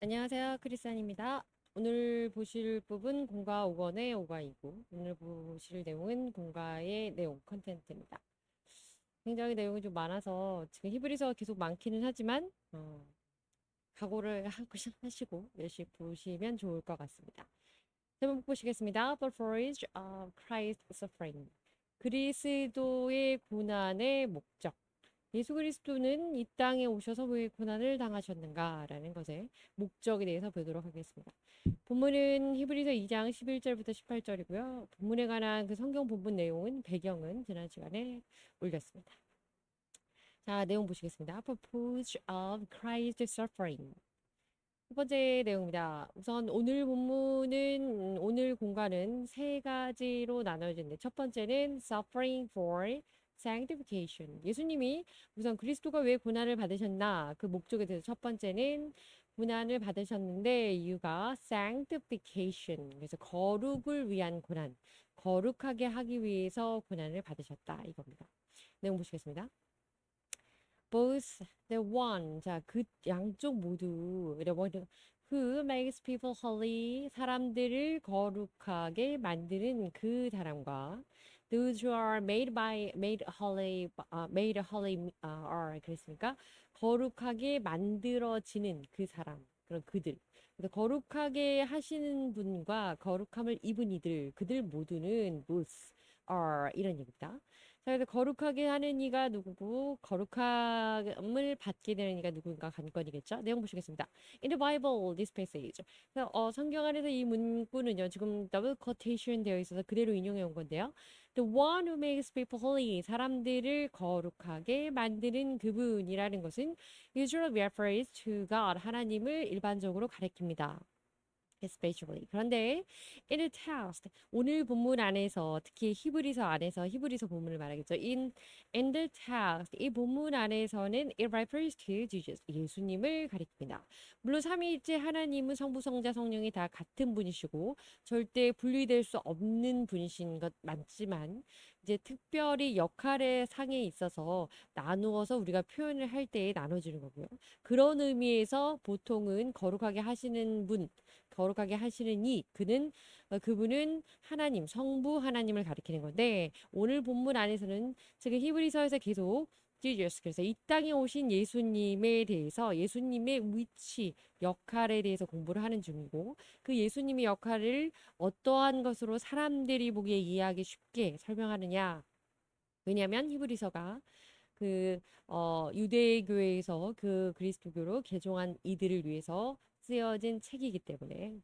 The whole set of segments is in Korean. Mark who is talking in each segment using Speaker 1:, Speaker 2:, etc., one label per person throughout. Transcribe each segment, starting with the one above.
Speaker 1: 안녕하세요. 크리스안입니다. 오늘 보실 부분 공과 5권의 5가 2고 오늘 보실 내용은 공과의 내용 컨텐츠입니다. 굉장히 내용이 좀 많아서 지금 히브리서가 계속 많기는 하지만 각오를 하시고 열심히 보시면 좋을 것 같습니다. 제목 보시겠습니다. The Forage of Christ's Suffering. 그리스도의 고난의 목적. 예수 그리스도는 이 땅에 오셔서 왜 고난을 당하셨는가라는 것의 목적에 대해서 보도록 하겠습니다. 본문은 히브리서 2장 11절부터 18절이고요. 본문에 관한 그 성경 본문 내용은 배경은 지난 시간에 올렸습니다. 자, 내용 보시겠습니다. Purpose of Christ's suffering. 첫 번째 내용입니다. 우선 오늘 본문은 오늘 공간은 세 가지로 나눠지는데 첫 번째는 suffering for sanctification. 예수님이 우선 그리스도가 왜 고난을 받으셨나 그 목적에 대해서 첫 번째는 고난을 받으셨는데 이유가 sanctification. 그래서 거룩을 위한 고난, 거룩하게 하기 위해서 고난을 받으셨다 이겁니다. 내용 보시겠습니다. both the one 자 그 양쪽 모두 who makes people holy 사람들을 거룩하게 만드는 그 사람과 those who are made holy are 그랬으니까 거룩하게 만들어지는 그 사람 그런 그들 그래서 거룩하게 하시는 분과 거룩함을 입은 이들 그들 모두는 both are 이런 얘기입니다. 자, 그래서 거룩하게 하는 이가 누구고 거룩함을 받게 되는 이가 누구인가 관건이겠죠. 내용 보시겠습니다. In the Bible, this passage. 그래서 성경 안에서 이 문구는요. 지금 더블 quotation 되어 있어서 그대로 인용해 온 건데요. The one who makes people holy. 사람들을 거룩하게 만드는 그분이라는 것은 usually refers to God. 하나님을 일반적으로 가리킵니다. especially. 그런데 in the text 오늘 본문 안에서 특히 히브리서 안에서 히브리서 본문을 말하겠죠. in the text 이 본문 안에서는 it refers to Jesus 예수님을 가리킵니다. 물론 삼위일체 하나님은 성부 성자 성령이 다 같은 분이시고 절대 분리될 수 없는 분이신 것 맞지만 이제 특별히 역할의 상에 있어서 나누어서 우리가 표현을 할 때에 나눠지는 거고요. 그런 의미에서 보통은 거룩하게 하시는 분 거룩하게 하시는 그분은 하나님, 성부 하나님을 가리키는 건데 오늘 본문 안에서는 지금 히브리서에서 계속 Jesus 그래서 이 땅에 오신 예수님에 대해서 예수님의 위치, 역할에 대해서 공부를 하는 중이고 그 예수님의 역할을 어떠한 것으로 사람들이 보기에 이해하기 쉽게 설명하느냐. 왜냐하면 히브리서가 유대교회에서 그 그리스도교로 개종한 이들을 위해서 쓰여진 책이기 때문에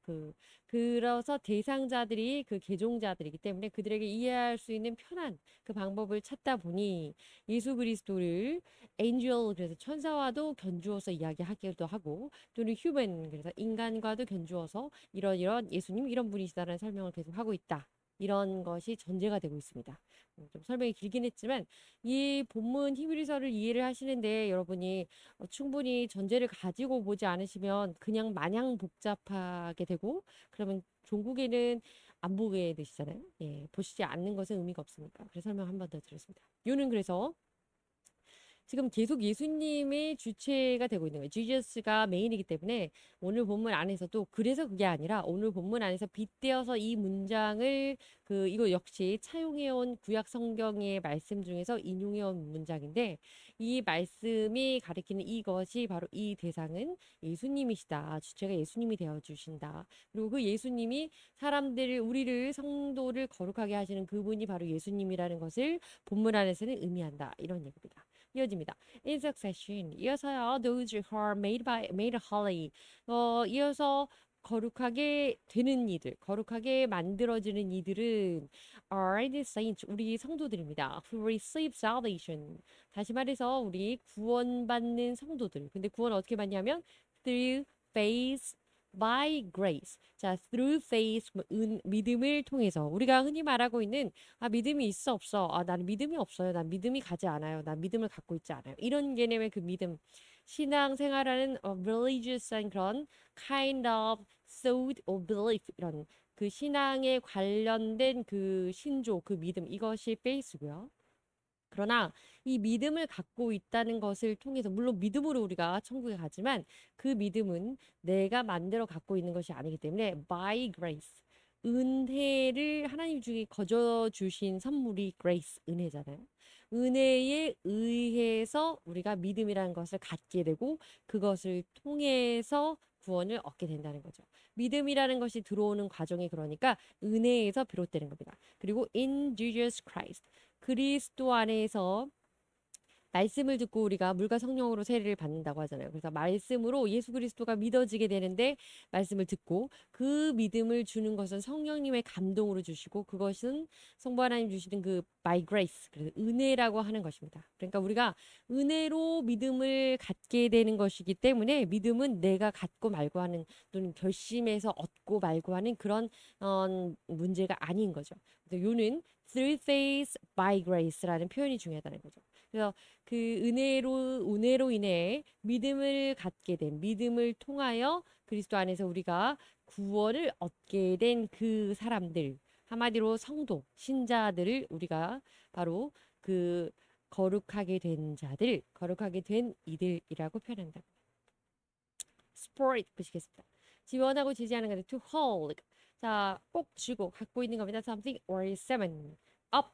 Speaker 1: 그래서 대상자들이 그 개종자들이기 때문에 그들에게 이해할 수 있는 편한 그 방법을 찾다 보니 예수 그리스도를 엔젤 그래서 천사와도 견주어서 이야기하기도 하고 또는 휴먼 그래서 인간과도 견주어서 이런 예수님 이런 분이시다라는 설명을 계속 하고 있다. 이런 것이 전제가 되고 있습니다. 좀 설명이 길긴 했지만 이 본문 히브리서를 이해를 하시는데 여러분이 충분히 전제를 가지고 보지 않으시면 그냥 마냥 복잡하게 되고 그러면 종국에는 안 보게 되시잖아요. 예, 보시지 않는 것은 의미가 없으니까. 그래서 설명 한 번 더 드렸습니다. 요는 그래서 지금 계속 예수님의 주체가 되고 있는 거예요. 지저스가 메인이기 때문에 오늘 본문 안에서도 그래서 그게 아니라 오늘 본문 안에서 빗대어서 이 문장을 이거 역시 차용해온 구약 성경의 말씀 중에서 인용해온 문장인데 이 말씀이 가리키는 이것이 바로 이 대상은 예수님이시다. 주체가 예수님이 되어 주신다. 그리고 그 예수님이 사람들을 우리를 성도를 거룩하게 하시는 그분이 바로 예수님이라는 것을 본문 안에서는 의미한다. 이런 얘기입니다. 이어집니다. In succession. 이어서요. Those who are made holy. 이어서 거룩하게 되는 이들, 거룩하게 만들어지는 이들은 are the saints, 우리 성도들입니다. Who receive salvation. 다시 말해서 우리 구원받는 성도들. 근데 구원 어떻게 받냐면 through faith by grace. 자, through faith, 믿음을 통해서. 우리가 흔히 말하고 있는, 믿음이 있어, 없어. 나는 믿음이 없어요. 난 믿음이 가지 않아요. 난 믿음을 갖고 있지 않아요. 이런 개념의 그 믿음. 신앙 생활하는 religious한 그런 kind of thought or belief 이런 그 신앙에 관련된 그 신조, 그 믿음 이것이 faith고요. 그러나 이 믿음을 갖고 있다는 것을 통해서 물론 믿음으로 우리가 천국에 가지만 그 믿음은 내가 만들어 갖고 있는 것이 아니기 때문에 by grace 은혜를 하나님 중에 거저 주신 선물이 grace 은혜잖아요. 은혜에 의해서 우리가 믿음이라는 것을 갖게 되고 그것을 통해서 구원을 얻게 된다는 거죠. 믿음이라는 것이 들어오는 과정이 그러니까 은혜에서 비롯되는 겁니다. 그리고 in Jesus Christ 그리스도 안에서 말씀을 듣고 우리가 물과 성령으로 세례를 받는다고 하잖아요. 그래서 말씀으로 예수 그리스도가 믿어지게 되는데 말씀을 듣고 그 믿음을 주는 것은 성령님의 감동으로 주시고 그것은 성부 하나님 주시는 그 by grace, 그래서 은혜라고 하는 것입니다. 그러니까 우리가 은혜로 믿음을 갖게 되는 것이기 때문에 믿음은 내가 갖고 말고 하는 또는 결심해서 얻고 말고 하는 그런 문제가 아닌 거죠. 그래서 요는 through faith by grace라는 표현이 중요하다는 거죠. 그래서 그 은혜로 인해 믿음을 갖게 된 믿음을 통하여 그리스도 안에서 우리가 구원을 얻게 된 그 사람들 한마디로 성도 신자들을 우리가 바로 그 거룩하게 된 자들 거룩하게 된 이들이라고 표현한다. Spirit 보시겠습니다. 지원하고 지지하는 건데 to hold 자 꼭 쥐고 갖고 있는 겁니다. something or seven up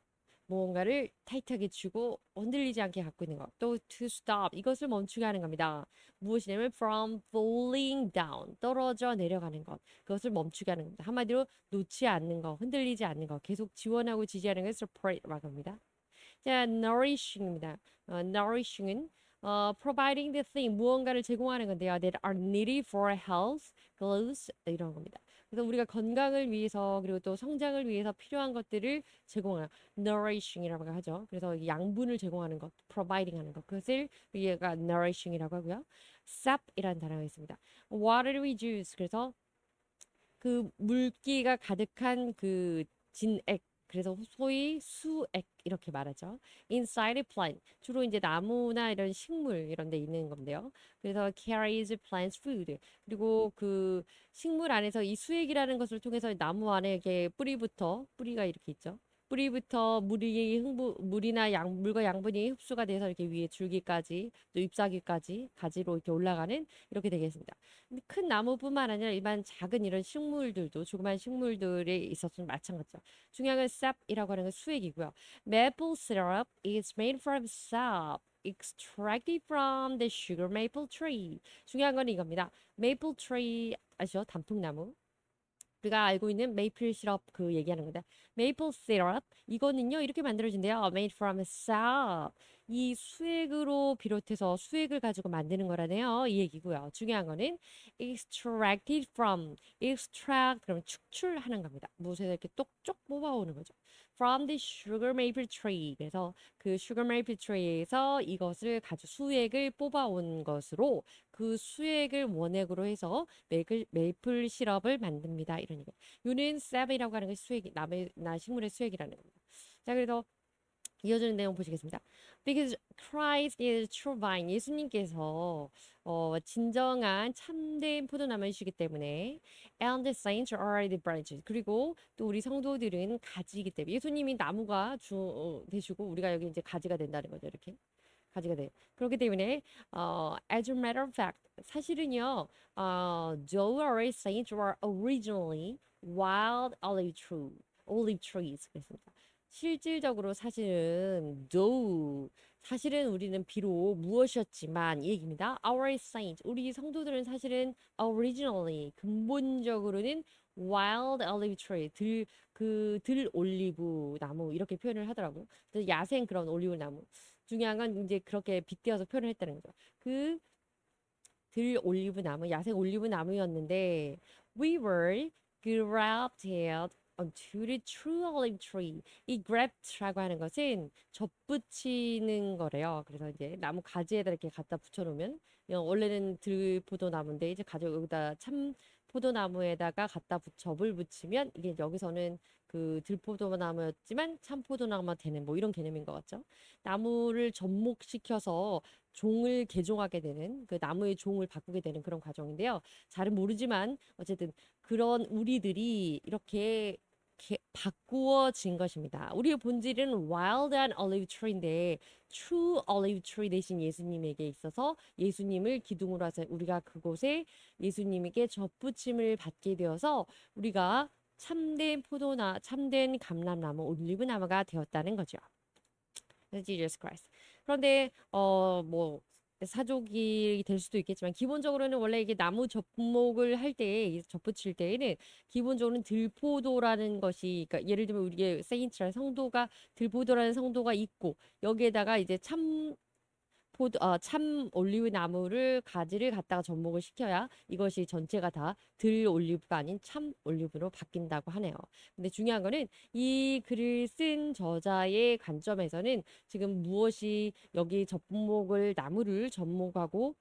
Speaker 1: 무언가를 타이트하게 쥐고 흔들리지 않게 갖고 있는 것. 또 to stop 이것을 멈추게 하는 겁니다. 무엇이냐면 from falling down 떨어져 내려가는 것. 그것을 멈추게 하는 겁니다. 한마디로 놓지 않는 것, 흔들리지 않는 것, 계속 지원하고 지지하는 것을 support라고 합니다. 자, nourishing입니다. nourishing은 providing the thing 무언가를 제공하는 건데요. that are needed for health, growth 이런 겁니다. 그래서 우리가 건강을 위해서 그리고 또 성장을 위해서 필요한 것들을 제공하는 nourishing이라고 하죠. 그래서 양분을 제공하는 것, providing 하는 것 그것을 얘가 nourishing이라고 하고요. sap이라는 단어가 있습니다. watery juice 그래서 그 물기가 가득한 그 진액 그래서 소위 수액 이렇게 말하죠. Inside a plant 주로 이제 나무나 이런 식물 이런 데 있는 건데요. 그래서 carries plants food 그리고 그 식물 안에서 이 수액이라는 것을 통해서 나무 안에 이렇게 뿌리가 이렇게 있죠. 뿌리부터 물이나 물과 양분이 흡수가 돼서 이렇게 위에 줄기까지 또 잎사귀까지 가지로 이렇게 올라가는 이렇게 되겠습니다. 근데 큰 나무뿐만 아니라 일반 작은 이런 식물들도 조그만 식물들에 있어서는 마찬가지죠. 중요한 건 sap이라고 하는 건 수액이고요. Maple syrup is made from sap extracted from the sugar maple tree. 중요한 건 이겁니다. maple tree 아시죠? 단풍나무. 우리가 알고 있는 메이플 시럽 그 얘기하는 건데 메이플 시럽 이거는요 이렇게 만들어진대요. made from sap 이 수액으로 비롯해서 수액을 가지고 만드는 거라네요. 이 얘기고요. 중요한 거는 extracted from extract 그럼 축출하는 겁니다. 무엇에서 이렇게 똑똑 뽑아오는 거죠. from the sugar maple tree 그래서 그 sugar maple tree에서 이것을 수액을 뽑아온 것으로 그 수액을 원액으로 해서 메이플 시럽을 만듭니다. 이런 얘기. 요는 쌉이라고 하는 것이 수액이 나무나 식물의 수액이라는 겁니다. 자, 그래서 이어지는 내용 보시겠습니다. Because Christ is true vine. 예수님께서 진정한 참된 포도나무이시기 때문에 and the saints are the branches. 그리고 또 우리 성도들은 가지이기 때문에 예수님이 나무가 되시고 우리가 여기 이제 가지가 된다는 거죠. 이렇게. 가지가 돼요. 그렇기 때문에 as a matter of fact 사실은요 though our saints were originally wild olive trees 그랬습니다. 실질적으로 사실은 though 사실은 우리는 비록 무엇이었지만 이 얘기입니다. Our saints 우리 성도들은 사실은 originally 근본적으로는 wild olive tree 들 올리브 나무 이렇게 표현을 하더라고요. 그래서 야생 그런 올리브 나무 중요한 건 이제 그렇게 빗대어서 표현을 했다는 거죠. 그 들 올리브 나무, 야생 올리브 나무였는데 we were grafted onto the true olive tree. 이 graft라고 하는 것은 접붙이는 거래요. 그래서 이제 나무 가지에다 이렇게 갖다 붙여놓으면 원래는 들포도 나무인데 이제 가지고 여기다 참 포도나무에다가 갖다 접을 붙이면 이게 여기서는 그 들포도나무였지만 참포도나무가 되는 뭐 이런 개념인 것 같죠. 나무를 접목시켜서 종을 개종하게 되는 그 나무의 종을 바꾸게 되는 그런 과정인데요. 잘은 모르지만 어쨌든 그런 우리들이 이렇게 바꾸어진 것입니다. 우리의 본질은 wild한 olive tree인데 true olive tree 대신 예수님에게 있어서 예수님을 기둥으로 해서 우리가 그곳에 예수님에게 접붙임을 받게 되어서 우리가 참된 감람나무 올리브나무가 되었다는 거죠. Jesus Christ. 그런데 뭐 사족이 될 수도 있겠지만 기본적으로는 원래 이게 나무 접목을 할 때 접붙일 때에는 기본적으로는 들포도라는 것이 그러니까 예를 들면 우리의 세인트라는 성도가 들포도라는 성도가 있고 여기에다가 이제 참 올리브 나무를 가지를 갖다가 접목을 시켜야 이것이 전체가 다 들 올리브가 아닌 참 올리브로 바뀐다고 하네요. 근데 중요한 거는 이 글을 쓴 저자의 관점에서는 지금 무엇이 여기 나무를 접목하고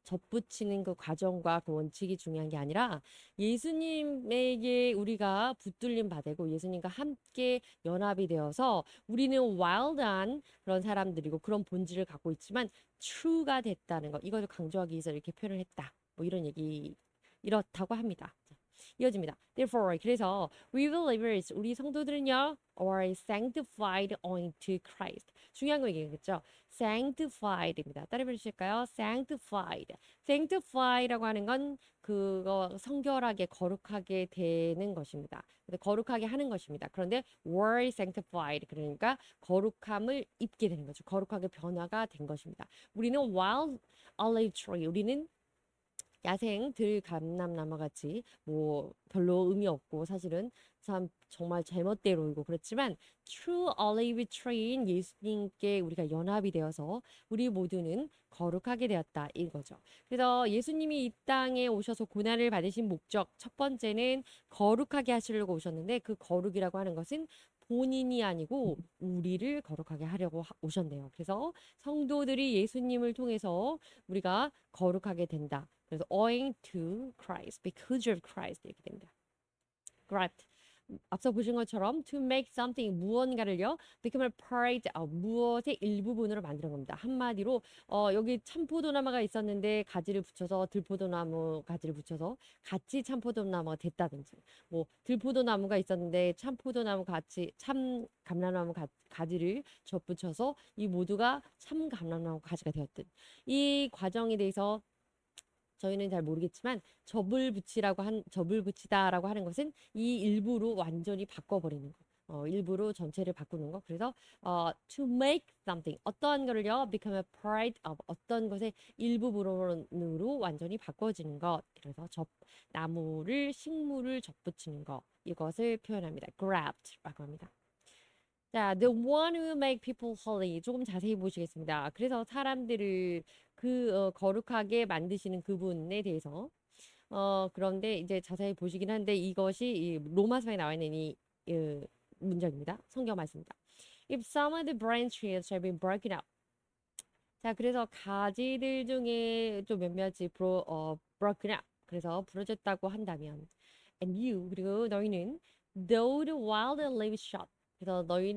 Speaker 1: 접붙이는 그 과정과 그 원칙이 중요한 게 아니라 예수님에게 우리가 붙들림 받고 예수님과 함께 연합이 되어서 우리는 wild한 그런 사람들이고 그런 본질을 갖고 있지만 true가 됐다는 것 이것을 강조하기 위해서 이렇게 표현을 했다. 뭐 이런 얘기 이렇다고 합니다. 자, 이어집니다. Therefore, 그래서 we believers, 우리 성도들은요, are sanctified unto Christ. 중요한 거 얘기겠죠. sanctified입니다. 따라 해주실까요? sanctified. sanctify라고 하는 건 그거 성결하게 거룩하게 되는 것입니다. 거룩하게 하는 것입니다. 그런데 were sanctified 그러니까 거룩함을 입게 되는 거죠. 거룩하게 변화가 된 것입니다. 우리는 wild olive tree. 우리는 야생 들감람나무 같이 뭐 별로 의미 없고 사실은 참 정말 제멋대로이고 그렇지만 true olive tree인 예수님께 우리가 연합이 되어서 우리 모두는 거룩하게 되었다 이거죠. 그래서 예수님이 이 땅에 오셔서 고난을 받으신 목적 첫 번째는 거룩하게 하시려고 오셨는데 그 거룩이라고 하는 것은 본인이 아니고 우리를 거룩하게 하려고 오셨네요. 그래서 성도들이 예수님을 통해서 우리가 거룩하게 된다. 그래서 owing to Christ, because of Christ 이렇게 됩니다. Graft. 앞서 보신 것처럼 to make something 무언가를요 become a part 무엇의 일부분으로 만드는 겁니다. 한마디로 여기 참포도나무가 있었는데 가지를 붙여서 들포도나무 가지를 붙여서 같이 참포도나무가 됐다든지 뭐 들포도나무가 있었는데 참포도나무 같이 참 감람나무 가지를 접붙여서 이 모두가 참 감람나무 가지가 되었든 이 과정에 대해서 저희는 잘 모르겠지만 접을 붙이다라고 하는 것은 이 일부로 완전히 바꿔버리는 거. 일부로 전체를 바꾸는 거. 그래서 to make something 어떠한 거를요 become a part of 어떤 것의 일부분으로 완전히 바꿔지는 것. 그래서 식물을 접붙이는 것. 이것을 표현합니다. graft라고 합니다. 자, the one who make people holy. 조금 자세히 보시겠습니다. 그래서 사람들을 거룩하게 만드시는 그분에 대해서 그런데 이제 자세히 보시긴 한데 이것이 이 로마서에 나와 있는 이 문장입니다. 성경 말씀입니다. If some of the branches shall be broken up. 자, 그래서 가지들 중에 좀 몇몇이 broken up. 그래서 부러졌다고 한다면 and you 그리고 너희는 though the wild live short 그래서 너희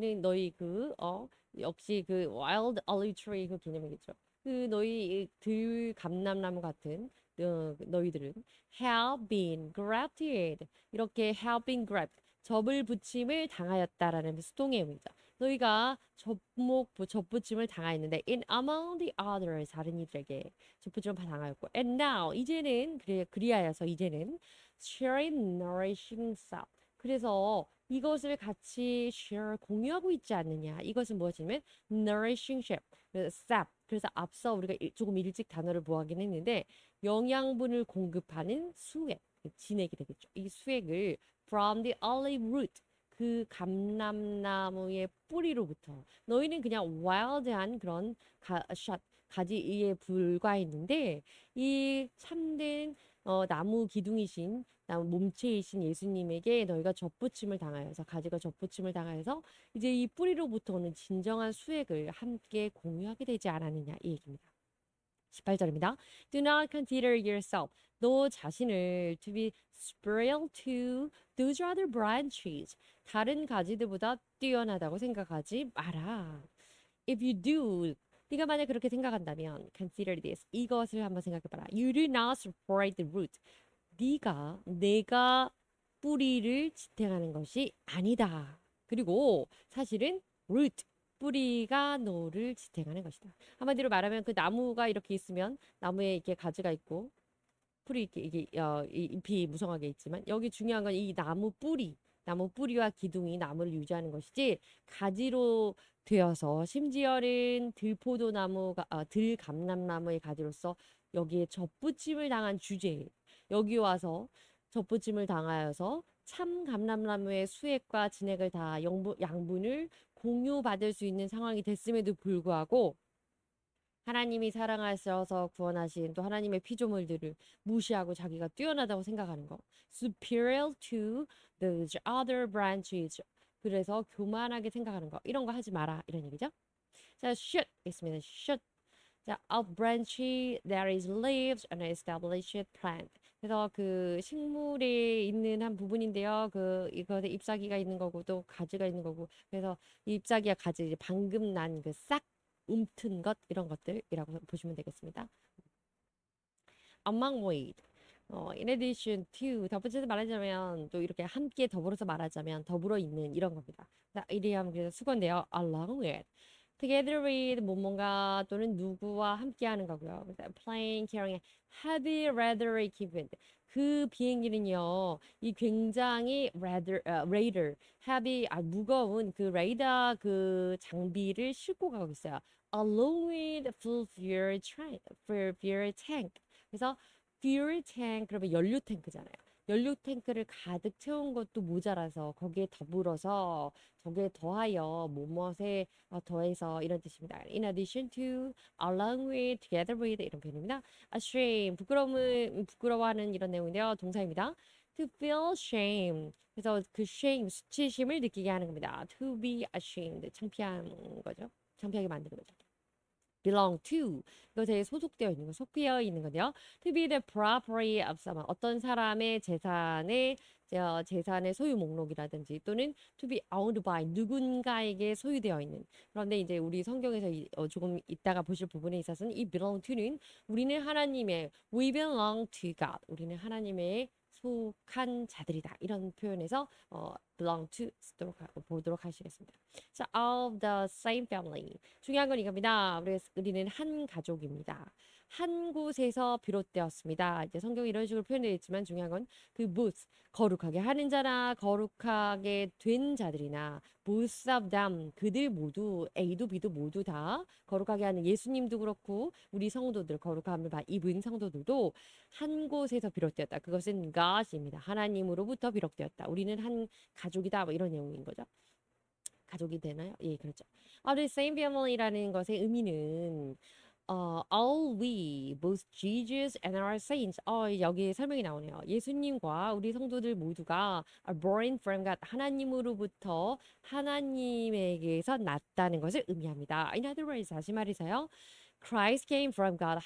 Speaker 1: 역시 그 wild olive tree 그 개념이겠죠. 그 너희 들 감람나무 같은 너희들은 have been grafted 이렇게 have been grafted 접을 붙임을 당하였다라는 수동의입니다. 너희가 접붙임을 당하였는데 in among the others 다른 이들에게 접붙임을 당하였고 and now 이제는 그리하여서 이제는 sharing nourishing sap 그래서 이것을 같이 share 공유하고 있지 않느냐 이것은 무엇이냐면 nourishing sap 그래서 앞서 우리가 조금 일찍 단어를 보았긴 했는데 영양분을 공급하는 수액 진액이 되겠죠. 이 수액을 from the olive root 그 감람나무의 뿌리로부터 너희는 그냥 wild한 그런 가지에 불과했는데 이 참된 나무 기둥이신 나무 몸체이신 예수님에게 너희가 접붙임을 당하여서 가지가 접붙임을 당하여서 이제 이 뿌리로부터 오는 진정한 수액을 함께 공유하게 되지 않았느냐 이 얘기입니다. 18절입니다. Do not consider yourself 너 자신을 to be superior to those other branches 다른 가지들보다 뛰어나다고 생각하지 마라. If you do 네가 만약 그렇게 생각한다면 consider this 이것을 한번 생각해봐라. You do not support the root 내가 뿌리를 지탱하는 것이 아니다. 그리고 사실은 root, 뿌리가 너를 지탱하는 것이다. 한마디로 말하면 그 나무가 이렇게 있으면 나무에 이렇게 가지가 있고 풀이 이렇게 이 잎이 무성하게 있지만 여기 중요한 건 이 나무 뿌리와 기둥이 나무를 유지하는 것이지 가지로 되어서 심지어는 들포도나무가 들감람나무의 가지로서 여기에 접붙임을 당한 주제에 여기 와서 접붙임을 당하여서 참 감람나무의 수액과 진액을 다 양분을 공유받을 수 있는 상황이 됐음에도 불구하고 하나님이 사랑하셔서 구원하신 또 하나님의 피조물들을 무시하고 자기가 뛰어나다고 생각하는 거. superior to those other branches. 그래서 교만하게 생각하는 거. 이런 거 하지 마라. 이런 얘기죠. 자, should 있습니다. should. 자, a branch that is leaves an established plant. 그래서 그 식물에 있는 한 부분인데요. 그 이것에 잎사귀가 있는 거고 또 가지가 있는 거고. 그래서 잎사귀와 가지 이제 방금 난 그 싹 움튼 것 이런 것들이라고 보시면 되겠습니다. among with in addition to 덧붙여서 말하자면 또 이렇게 함께 더불어서 말하자면 더불어 있는 이런 겁니다. 자, 이래하면 그래서 수건데요. along with together with 뭔가 또는 누구와 함께 하는 거고요. plane, carrying, heavy, rather equipment. 그 비행기는요, 이 굉장히 radar, heavy, 무거운 그 레이더 그 장비를 싣고 가고 있어요. Along with full fuel tank. 그래서 fuel tank 그러면 연료 탱크잖아요. 연료 탱크를 가득 채운 것도 모자라서 거기에 더불어서 거기에 더하여 뭐뭇에 더해서 이런 뜻입니다. In addition to, along with, together with 이런 표현입니다. ashamed 부끄러워하는 이런 내용인데요. 동사입니다. To feel shame. 그래서 그 shame 수치심을 느끼게 하는 겁니다. To be ashamed 창피한 거죠. 창피하게 만드는 거죠. belong to 이것에 소속되어 있는 거, 속되어 있는 건데요. To be the property of someone 어떤 사람의 재산의 소유 목록이라든지 또는 to be owned by 누군가에게 소유되어 있는. 그런데 이제 우리 성경에서 조금 이따가 보실 부분에 있어서는 이 belong to는 우리는 하나님의 we belong to God 우리는 하나님의 속한 자들이다 이런 표현에서 belong to 보도록 하시겠습니다. 자, of the same family. 중요한 건 이겁니다. 우리는 한 가족입니다. 한 곳에서 비롯되었습니다. 이제 성경이 이런 식으로 표현되어 있지만 중요한 건 그 both 거룩하게 하는 자나 거룩하게 된 자들이나 both of them 그들 모두 A도 B도 모두 다 거룩하게 하는 예수님도 그렇고 우리 성도들 거룩함을 입은 성도들도 한 곳에서 비롯되었다. 그것은 God입니다. 하나님으로부터 비롯되었다. 우리는 한 가족이다. 뭐 이런 내용인 거죠. 가족이 되나요? 예, 그렇죠. The same family라는 것의 의미는 all we, both Jesus and our saints. 여기 설명이 나오네요. 예수님과 우리 성도들 모두가 are born from God. 하나님으로부터 하나님에게서 났다는 것을 의미합니다. In other words, 다시 말해서요. Christ came from God.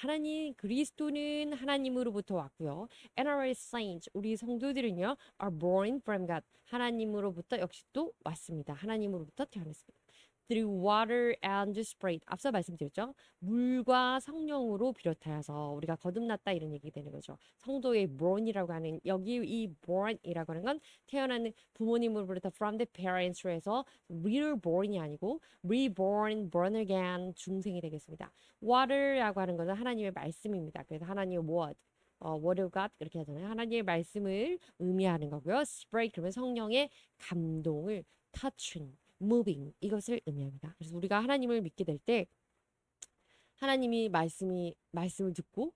Speaker 1: 그리스도는 하나님으로부터 왔고요. And our saints, 우리 성도들은요, are born from God. 하나님으로부터 역시 또 왔습니다. 하나님으로부터 태어났습니다. through water and spirit. 앞서 말씀드렸죠. 물과 성령으로 비롯하여서 우리가 거듭났다 이런 얘기 되는 거죠. 성도의 born이라고 하는 여기 이 born이라고 하는 건 태어나는 부모님으로부터 from the parents에서 reborn이 아니고 reborn, born again 중생이 되겠습니다. water라고 하는 것은 하나님의 말씀입니다. 그래서 하나님의 word. word of God 이렇게 하잖아요. 하나님의 말씀을 의미하는 거고요. Spirit 그러면 성령의 감동을 touching, moving 이것을 의미합니다. 그래서 우리가 하나님을 믿게 될 때 하나님이 말씀을 듣고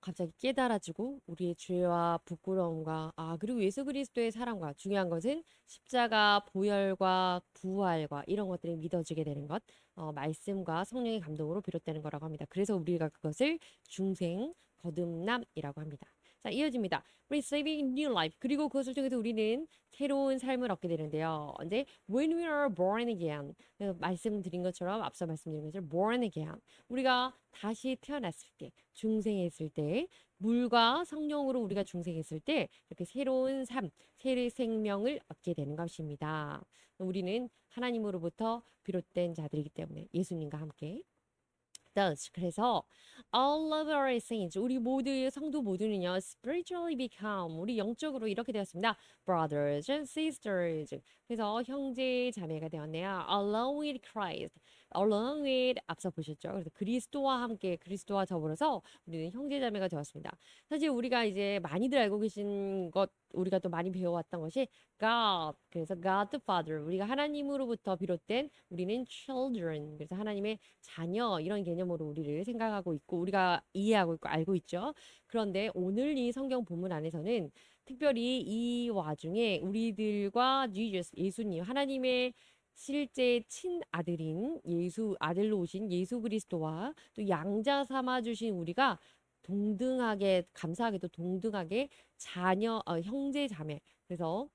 Speaker 1: 갑자기 깨달아지고 우리의 죄와 부끄러움과 그리고 예수 그리스도의 사랑과 중요한 것은 십자가 보혈과 부활과 이런 것들이 믿어지게 되는 것 말씀과 성령의 감동으로 비롯되는 거라고 합니다. 그래서 우리가 그것을 중생 거듭남이라고 합니다. 자, 이어집니다. Receiving new life. 그리고 그것을 통해서 우리는 새로운 삶을 얻게 되는데요. 언제? When we are born again. 말씀드린 것처럼 앞서 말씀드린 것처럼 born again. 우리가 다시 태어났을 때, 중생했을 때, 물과 성령으로 우리가 중생했을 때 이렇게 새로운 삶, 새 생명을 얻게 되는 것입니다. 우리는 하나님으로부터 비롯된 자들이기 때문에 예수님과 함께 Thus, 그래서 all of our saints, 우리 모두의 성도 모두는요, spiritually become, 우리 영적으로 이렇게 되었습니다. Brothers and sisters. 그래서 형제 자매가 되었네요. Along with Christ. Along with 앞서 보셨죠? 그래서 그리스도와 함께 그리스도와 더불어서 우리는 형제 자매가 되었습니다. 사실 우리가 이제 많이들 알고 계신 것 우리가 또 많이 배워왔던 것이 God. 그래서 God the Father. 우리가 하나님으로부터 비롯된 우리는 children. 그래서 하나님의 자녀 이런 개념으로 우리를 생각하고 있고 우리가 이해하고 있고 알고 있죠. 그런데 오늘 이 성경 본문 안에서는 특별히 이 와중에 우리들과 Jesus, 예수님, 하나님의 실제 친아들인 예수 아들로 오신 예수 그리스도와 또 양자 삼아 주신 우리가 동등하게 감사하게도 동등하게 자녀 형제 자매 그래서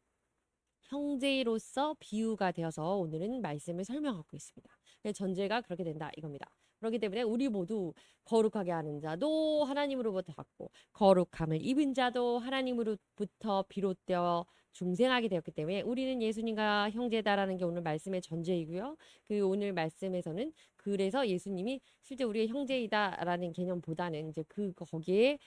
Speaker 1: 형제로서 비유가 되어서 오늘은 말씀을 설명하고 있습니다. 전제가 그렇게 된다 이겁니다. 그렇기 때문에 우리 모두 거룩하게 하는 자도 하나님으로부터 받고 거룩함을 입은 자도 하나님으로부터 비롯되어 중생하게 되었기 때문에 우리는 예수님과 형제다라는 게 오늘 말씀의 전제이고요. 그 오늘 말씀에서는 그래서 예수님이 실제 우리의 형제이다라는 개념보다는 이제 거기에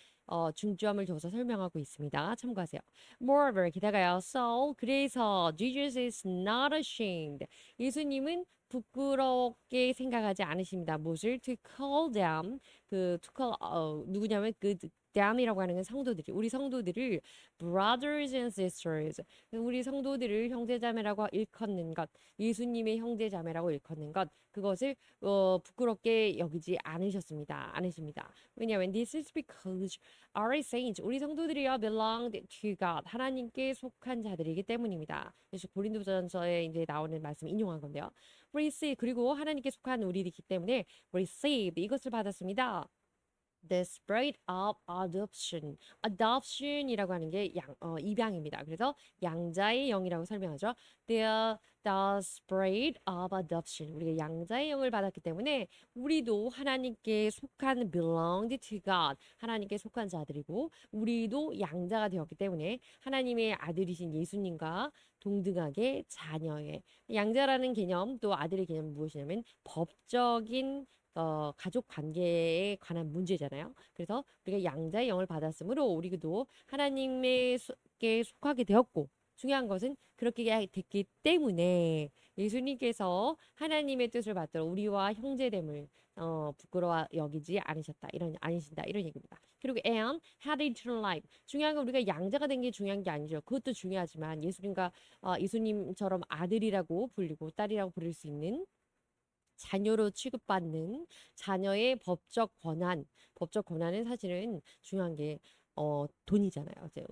Speaker 1: 중점을 둬서 설명하고 있습니다. 참고하세요. Moreover, 게다가요. So, 그래서 Jesus is not ashamed. 예수님은 부끄럽게 생각하지 않으십니다. 무엇을 to call them to call 누구냐면 그 them이라고 하는 건 성도들이 우리 성도들을 brothers and sisters 우리 성도들을 형제자매라고 일컫는 것 예수님의 형제자매라고 일컫는 것 그것을 부끄럽게 여기지 않으십니다. 왜냐하면 this is because our saints 우리 성도들이요 belong to God 하나님께 속한 자들이기 때문입니다. 그래서 고린도전서에 이제 나오는 말씀 인용한 건데요. receive 그리고 하나님께 속한 우리이기 때문에 receive 이것을 받았습니다. The spirit of adoption. adoption이라고 하는 게 입양입니다. 그래서 양자의 영이라고 설명하죠. The spirit of adoption. 우리가 양자의 영을 받았기 때문에 우리도 하나님께 속한 belonged to God. 하나님께 속한 자들이고 우리도 양자가 되었기 때문에 하나님의 아들이신 예수님과 동등하게 자녀의 양자라는 개념 또 아들의 개념은 무엇이냐면 법적인 가족 관계에 관한 문제잖아요. 그래서 우리가 양자의 영을 받았으므로 우리도 하나님께 속하게 되었고 중요한 것은 그렇게 됐기 때문에 예수님께서 하나님의 뜻을 받들어 우리와 형제됨을 부끄러워 여기지 않으신다 이런 얘기입니다. 그리고 and had eternal life. 중요한 건 우리가 양자가 된 게 중요한 게 아니죠. 그것도 중요하지만 예수님처럼 아들이라고 불리고 딸이라고 부를 수 있는 자녀로 취급받는 자녀의 법적 권한은 사실은 중요한 게 돈이잖아요. 이제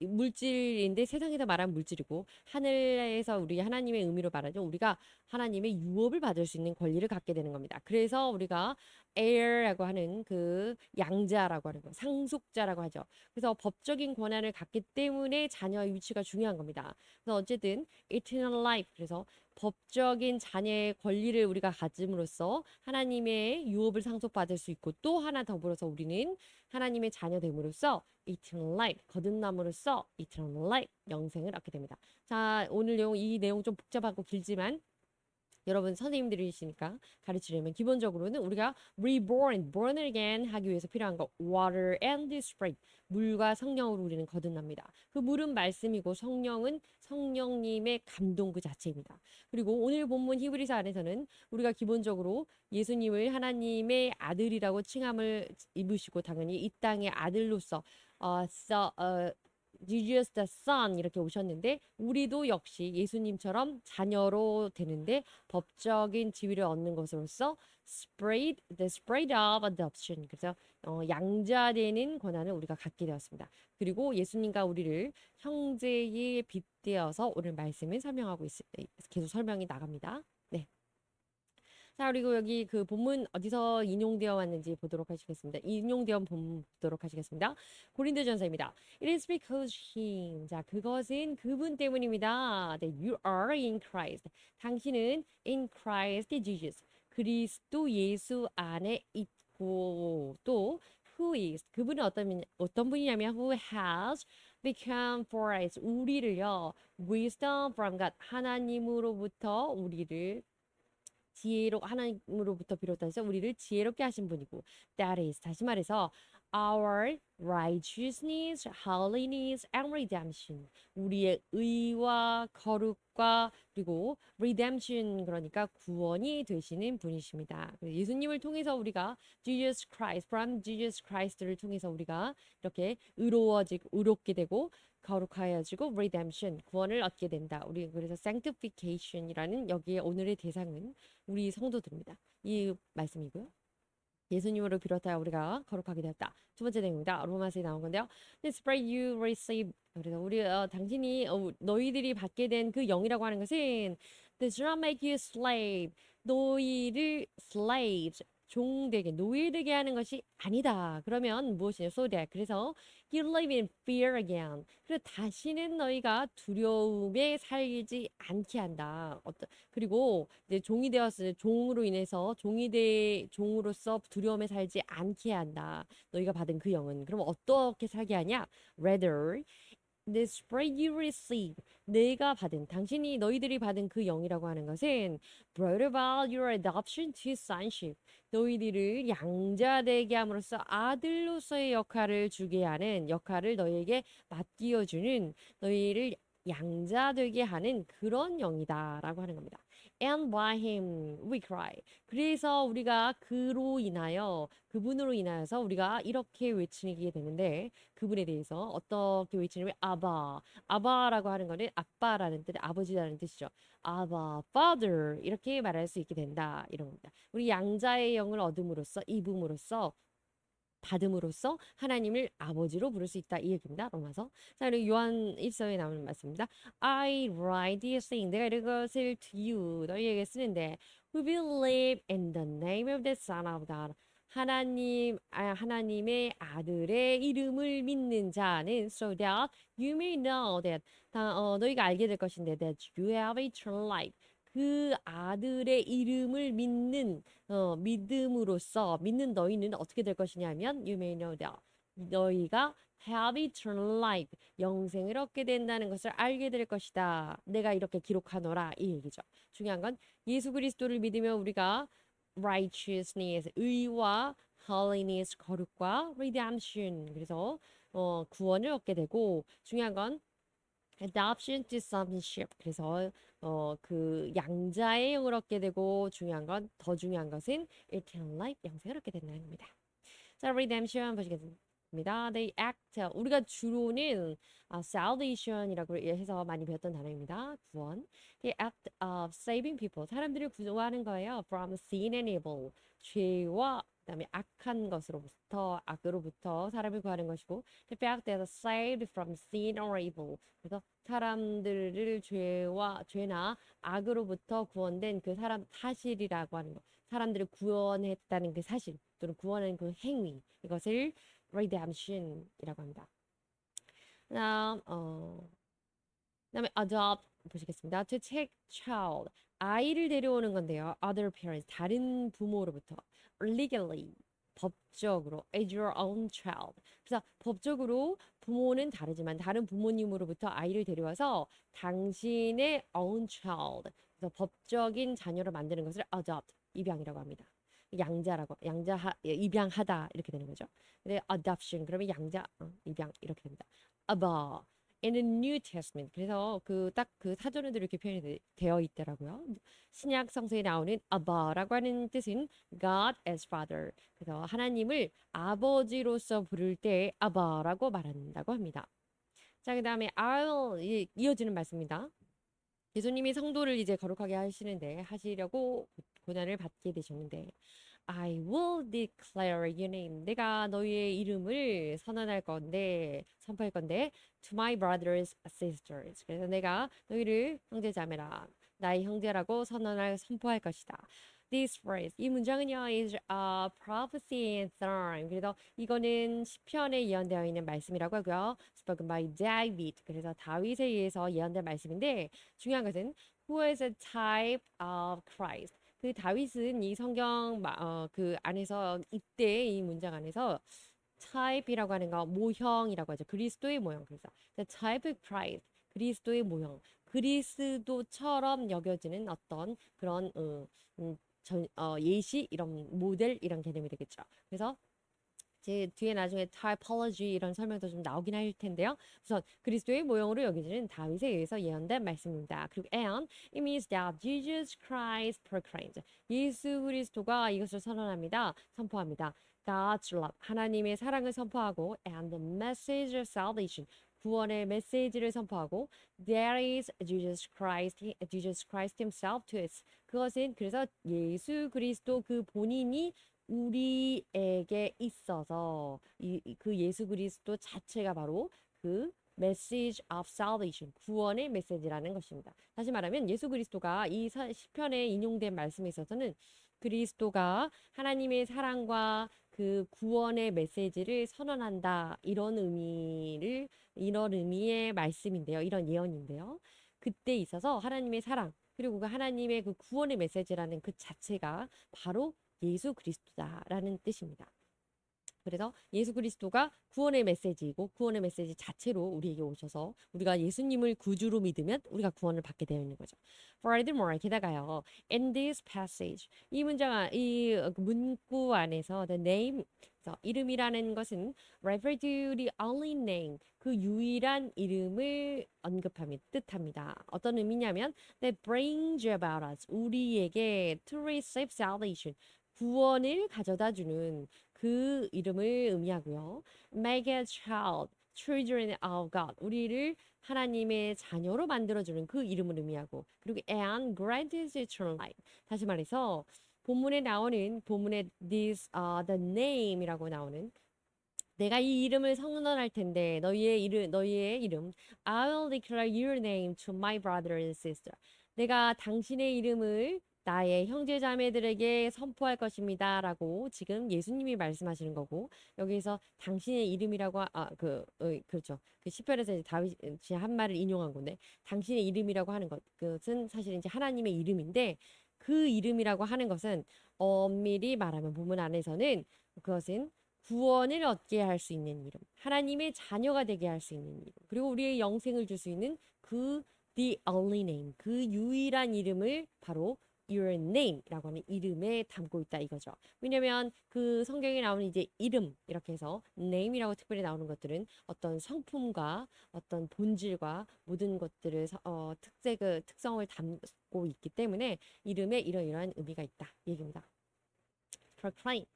Speaker 1: 물질인데 세상에서 말하는 물질이고 하늘에서 우리 하나님의 의미로 말하죠. 우리가 하나님의 유업을 받을 수 있는 권리를 갖게 되는 겁니다. 그래서 우리가 heir라고 하는 그 양자라고 하는 거, 상속자라고 하죠. 그래서 법적인 권한을 갖기 때문에 자녀의 위치가 중요한 겁니다. 그래서 어쨌든 eternal life 그래서 법적인 자녀의 권리를 우리가 가짐으로써 하나님의 유업을 상속받을 수 있고 또 하나 더불어서 우리는 하나님의 자녀됨으로써 eternal life, 거듭남으로써 eternal life, 영생을 얻게 됩니다. 자, 오늘 이 내용 좀 복잡하고 길지만 여러분 선생님들이시니까 가르치려면 기본적으로는 우리가 born again 하기 위해서 필요한 거 water and spirit 물과 성령으로 우리는 거듭납니다. 그 물은 말씀이고 성령은 성령님의 감동 그 자체입니다. 그리고 오늘 본문 히브리서 안에서는 우리가 기본적으로 예수님을 하나님의 아들이라고 칭함을 입으시고 당연히 이 땅의 아들로서 Jesus the Son 이렇게 오셨는데 우리도 역시 예수님처럼 자녀로 되는데 법적인 지위를 얻는 것으로서 the spirit of adoption 그래서 양자되는 권한을 우리가 갖게 되었습니다. 그리고 예수님과 우리를 형제에 빗대어서 오늘 말씀을 설명하고 계속 설명이 나갑니다. 네. 자, 그리고 여기 그 본문 어디서 인용되어 왔는지 보도록 하시겠습니다. 인용되어 보도록 하시겠습니다. 고린도전서입니다. It is because him. 자, 그것은 그분 때문입니다. That you are in Christ. 당신은 in Christ Jesus. 그리스도 예수 안에 있고 또 who is 그분은 어떤 분이냐면 who has become for us 우리를요 wisdom from God 하나님으로부터 우리를 지혜로 하나님으로부터 비롯해서 우리를 지혜롭게 하신 분이고 that is 다시 말해서 our righteousness, holiness and redemption 우리의 의와 거룩과 그리고 redemption 그러니까 구원이 되시는 분이십니다. 예수님을 통해서 우리가 Jesus Christ, from Jesus Christ를 통해서 우리가 이렇게 의로워지고 의롭게 되고 거룩하여지고 redemption 구원을 얻게 된다. 우리 그래서 sanctification이라는 여기에 오늘의 대상은 우리 성도들입니다. 이 말씀이고요. 예수님으로 비롯하여 우리가 거룩하게 되었다. 두 번째 내용입니다. 로마서에 나온 건데요. This bread you receive. 그래서 우리 당신이 너희들이 받게 된 그 영이라고 하는 것은 does not make you slave. 너희를 slaves 종되게 노예되게 하는 것이 아니다. 그러면 무엇이냐? So that 그래서 you live in fear again. 그래서 다시는 너희가 두려움에 살지 않게 한다. 그리고 이제 종이 되었을 종으로 인해서 종으로서 두려움에 살지 않게 한다. 너희가 받은 그 영은 그럼 어떻게 살게 하냐? Rather the spirit you receive 내가 받은 당신이 너희들이 받은 그 영이라고 하는 것은 brought about your adoption to sonship 너희들을 양자되게 함으로써 아들로서의 역할을 주게 하는 역할을 너희에게 맡기어주는 너희를 양자되게 하는 그런 영이다라고 하는 겁니다. And by him we cry. 그래서 우리가 그로 인하여 그분으로 인하여서 우리가 이렇게 외치게 되는데 그분에 대해서 어떻게 외치냐면 아바. 아바라고 하는 거는 아빠라는 뜻, 아버지라는 뜻이죠. 아바, father 이렇게 말할 수 있게 된다 이런 겁니다. 우리 양자의 영을 얻음으로써 입음으로써 받음으로써 하나님을 아버지로 부를 수 있다 이 얘기입니다. 로마서. 자 그리고 요한 1서에 나오는 말씀입니다. I write these things 내가 이것을 to you 너희에게 쓰는데 who believe in the name of the Son of God 하나님의 아들의 이름을 믿는 자는 so that you may know that 너희가 알게 될 것인데 that you have eternal life 그 아들의 이름을 믿음으로써 믿는 너희는 어떻게 될 것이냐면 you may know that 너희가 have eternal life 영생을 얻게 된다는 것을 알게 될 것이다. 내가 이렇게 기록하노라 이 얘기죠. 중요한 건 예수 그리스도를 믿으면 우리가 righteousness 의와 holiness 거룩과 redemption 그래서 구원을 얻게 되고 중요한 건 adoption to sonship 그래서 그 양자의 영을 얻게 되고 중요한 건 더 중요한 것은 eternal life 영생을 얻게 된다는 겁니다. 자, redemption 보시겠습니다. They act 우리가 주로는 salvation이라고 해서 많이 배웠던 단어입니다. 구원. They act of saving people 사람들을 구조하는 거예요. From sin and evil 죄와 그다음에 악한 것으로부터 악으로부터 사람을 구하는 것이고 the fact that saved from sin or evil 그래서 사람들을 죄나 악으로부터 구원된 그 사람 사실이라고 하는 것 사람들을 구원했다는 그 사실 또는 구원하는 그 행위 이것을 redemption이라고 합니다. 그다음에 adopt 보시겠습니다. To take child 아이를 데려오는 건데요. Other parents 다른 부모로부터 legally 법적으로 as your own child. 그래서 법적으로 부모는 다르지만 다른 부모님으로부터 아이를 데려와서 당신의 own child. 그래서 법적인 자녀로 만드는 것을 adopt 입양이라고 합니다. 입양하다 이렇게 되는 거죠. 근데 adoption 그러면 입양 이렇게 됩니다. Abba in the New Testament. 그래서 딱 그 사전에도 이렇게 표현이 되어 있더라고요. 신약 성서에 나오는 Abba라고 하는 뜻은 God as Father. 그래서 하나님을 아버지로서 부를 때 Abba라고 말한다고 합니다. 자, 그다음에 I'll 이어지는 말씀입니다. 예수님이 성도를 이제 거룩하게 하시려고 고난을 받게 되셨는데 I will declare your name. 내가 너희의 이름을 선포할 건데 to my brothers and sisters. 그래서 내가 너희를 형제자매라 나의 형제라고 선포할 것이다. This phrase, 이 문장은요, is a prophecy in time. 그래서 이거는 시편에 예언되어 있는 말씀이라고 하고요. Spoken by David. 그래서 다윗에 의해서 예언된 말씀인데 중요한 것은 who is a type of Christ. 그 다윗은 이 성경 그 안에서 이때 이 문장 안에서 type이라고 하는 거 모형이라고 하죠. 그리스도의 모형. 그래서 the type of Christ 그리스도의 모형. 그리스도처럼 여겨지는 어떤 그런 예시 이런 모델 이런 개념이 되겠죠. 그래서 제 뒤에 나중에 typology 이런 설명도 좀 나오긴 할 텐데요. 우선 그리스도의 모형으로 여겨지는 다윗에 의해서 예언된 말씀입니다. 그리고 and it means that Jesus Christ proclaimed. 예수 그리스도가 이것을 선언합니다. 선포합니다. God's love. 하나님의 사랑을 선포하고 and the message of salvation. 구원의 메시지를 선포하고 there is Jesus Christ himself to us. 그것은 그래서 예수 그리스도 그 본인이 우리에게 있어서 그 예수 그리스도 자체가 바로 그 message of salvation, 구원의 메시지라는 것입니다. 다시 말하면 예수 그리스도가 이 시편에 인용된 말씀에 있어서는 그리스도가 하나님의 사랑과 그 구원의 메시지를 선언한다. 이런 의미의 말씀인데요. 이런 예언인데요. 그때 있어서 하나님의 사랑, 그리고 그 하나님의 그 구원의 메시지라는 그 자체가 바로 예수 그리스도다라는 뜻입니다. 그래서 예수 그리스도가 구원의 메시지이고 구원의 메시지 자체로 우리에게 오셔서 우리가 예수님을 구주로 믿으면 우리가 구원을 받게 되어 있는 거죠. Furthermore, 게다가요. In this passage, 이 문구 안에서 the name, 이름이라는 것은 refer to the only name, 그 유일한 이름을 뜻합니다. 어떤 의미냐면 that brings about us, 우리에게 to receive salvation, 구원을 가져다 주는 그 이름을 의미하고요. Make a child, children of God. 우리를 하나님의 자녀로 만들어주는 그 이름을 의미하고 그리고 and grant us eternal life. 다시 말해서 본문에 this the name이라고 나오는 내가 이 이름을 선언할 텐데 너희의 이름 I will declare your name to my brother and sister. 내가 당신의 이름을 나의 형제 자매들에게 선포할 것입니다라고 지금 예수님이 말씀하시는 거고 여기서 당신의 이름이라고 그렇죠. 그 시편에서 이제 다윗이 한 말을 인용한 건데 당신의 이름이라고 하는 것은 사실 이제 하나님의 이름인데 그 이름이라고 하는 것은 엄밀히 말하면 본문 안에서는 그것은 구원을 얻게 할 수 있는 이름, 하나님의 자녀가 되게 할 수 있는 이름, 그리고 우리의 영생을 줄 수 있는 그 the only name, 그 유일한 이름을 바로 your name라고 하는 이름에 담고 있다 이거죠. 왜냐면 그 성경에 나오는 이제 이름 이렇게 해서 name이라고 특별히 나오는 것들은 어떤 성품과 어떤 본질과 모든 것들을 특성을 담고 있기 때문에 이름에 이러이러한 의미가 있다 얘기입니다. proclaim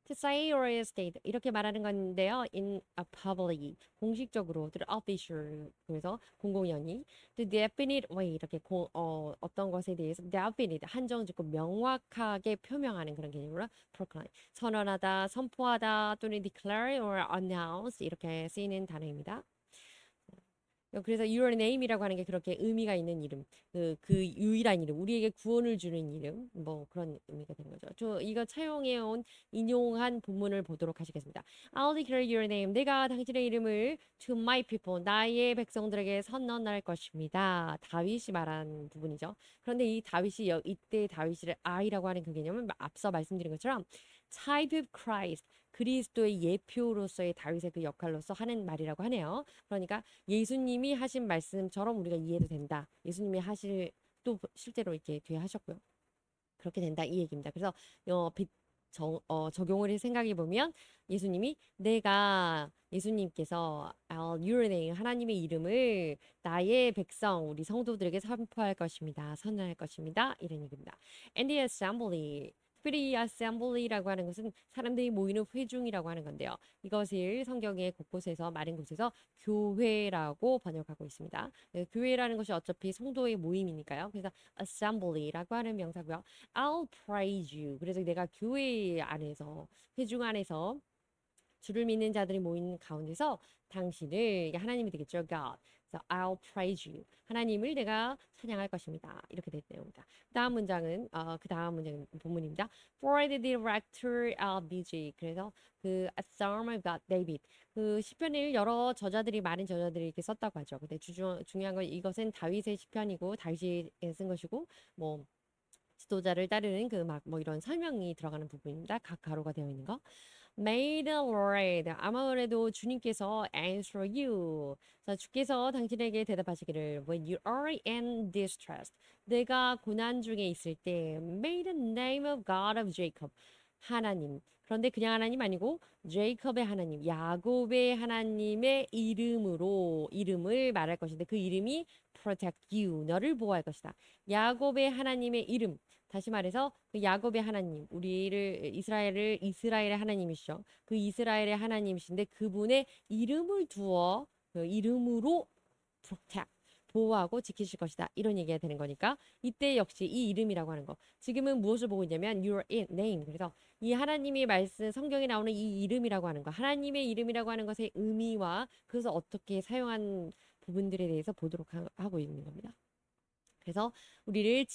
Speaker 1: to say or state 이렇게 말하는 건데요. in a public 공식적으로 to the official 그래서 공공연히 to definite way 이렇게 어떤 것에 대해서 definite 한정짓고 명확하게 표명하는 그런 개념으로 proclaim 선언하다, 선포하다 또는 declare or announce 이렇게 쓰이는 단어입니다. 그래서 your name이라고 하는 게 그렇게 의미가 있는 이름, 그 유일한 이름, 우리에게 구원을 주는 이름, 뭐 그런 의미가 되는 거죠. 저 이거 차용해온 인용한 본문을 보도록 하시겠습니다. I'll declare your name. 내가 당신의 이름을 to my people, 나의 백성들에게 선언할 것입니다. 다윗이 말한 부분이죠. 그런데 이때 다윗을 I라고 하는 그 개념은 앞서 말씀드린 것처럼 type of Christ, 그리스도의 예표로서의 다윗의 그 역할로서 하는 말이라고 하네요. 그러니까 예수님이 하신 말씀처럼 우리가 이해도 된다. 예수님이 또 실제로 이렇게 뒤에 하셨고요. 그렇게 된다 이 얘기입니다. 그래서 적용을 생각해 보면 예수님께서 your name 하나님의 이름을 나의 백성 우리 성도들에게 선포할 것입니다. 선언할 것입니다. 이런 얘기입니다. And the assembly 특별히 assembly라고 하는 것은 사람들이 모이는 회중이라고 하는 건데요. 이것을 성경의 곳곳에서 많은 곳에서 교회라고 번역하고 있습니다. 교회라는 것이 어차피 성도의 모임이니까요. 그래서 assembly라고 하는 명사고요. I'll praise you. 그래서 내가 교회 안에서 회중 안에서 주를 믿는 자들이 모인 가운데서 당신을 하나님이 되겠죠. God. 그래서 I'll praise you. 하나님을 내가 찬양할 것입니다. 이렇게 됐네요. 그 다음 문장은 본문입니다. For the director of music. 그래서 그 A Psalm of God, David. 그 시편을 많은 저자들이 이렇게 썼다고 하죠. 근데 중요한 건 이것은 다윗의 시편이고 다윗이 쓴 것이고 뭐 지도자를 따르는 뭐 이런 설명이 들어가는 부분입니다. 각 가로가 되어 있는 거. May the Lord 아무래도 주님께서 answer you. 자, 주께서 당신에게 대답하시기를 when you are in distress. 내가 고난 중에 있을 때 May the name of God of Jacob. 하나님. 그런데 그냥 하나님 아니고 제이컵의 하나님, 야곱의 하나님의 이름을 말할 것인데 그 이름이 protect you. 너를 보호할 것이다. 야곱의 하나님의 이름. 다시 말해서 그 야곱의 하나님, 우리를 이스라엘의 하나님이시죠. 그 이스라엘의 하나님이신데 그분의 이름을 두어 그 이름으로 protect 보호하고 지키실 것이다. 이런 얘기가 되는 거니까 이때 역시 이 이름이라고 하는 거. 지금은 무엇을 보고 있냐면 your name. 그래서 이 하나님이 말씀 성경에 나오는 이 이름이라고 하는 거. 하나님의 이름이라고 하는 것의 의미와 그래서 어떻게 사용한 부분들에 대해서 보도록 하고 있는 겁니다. 그래서 우리를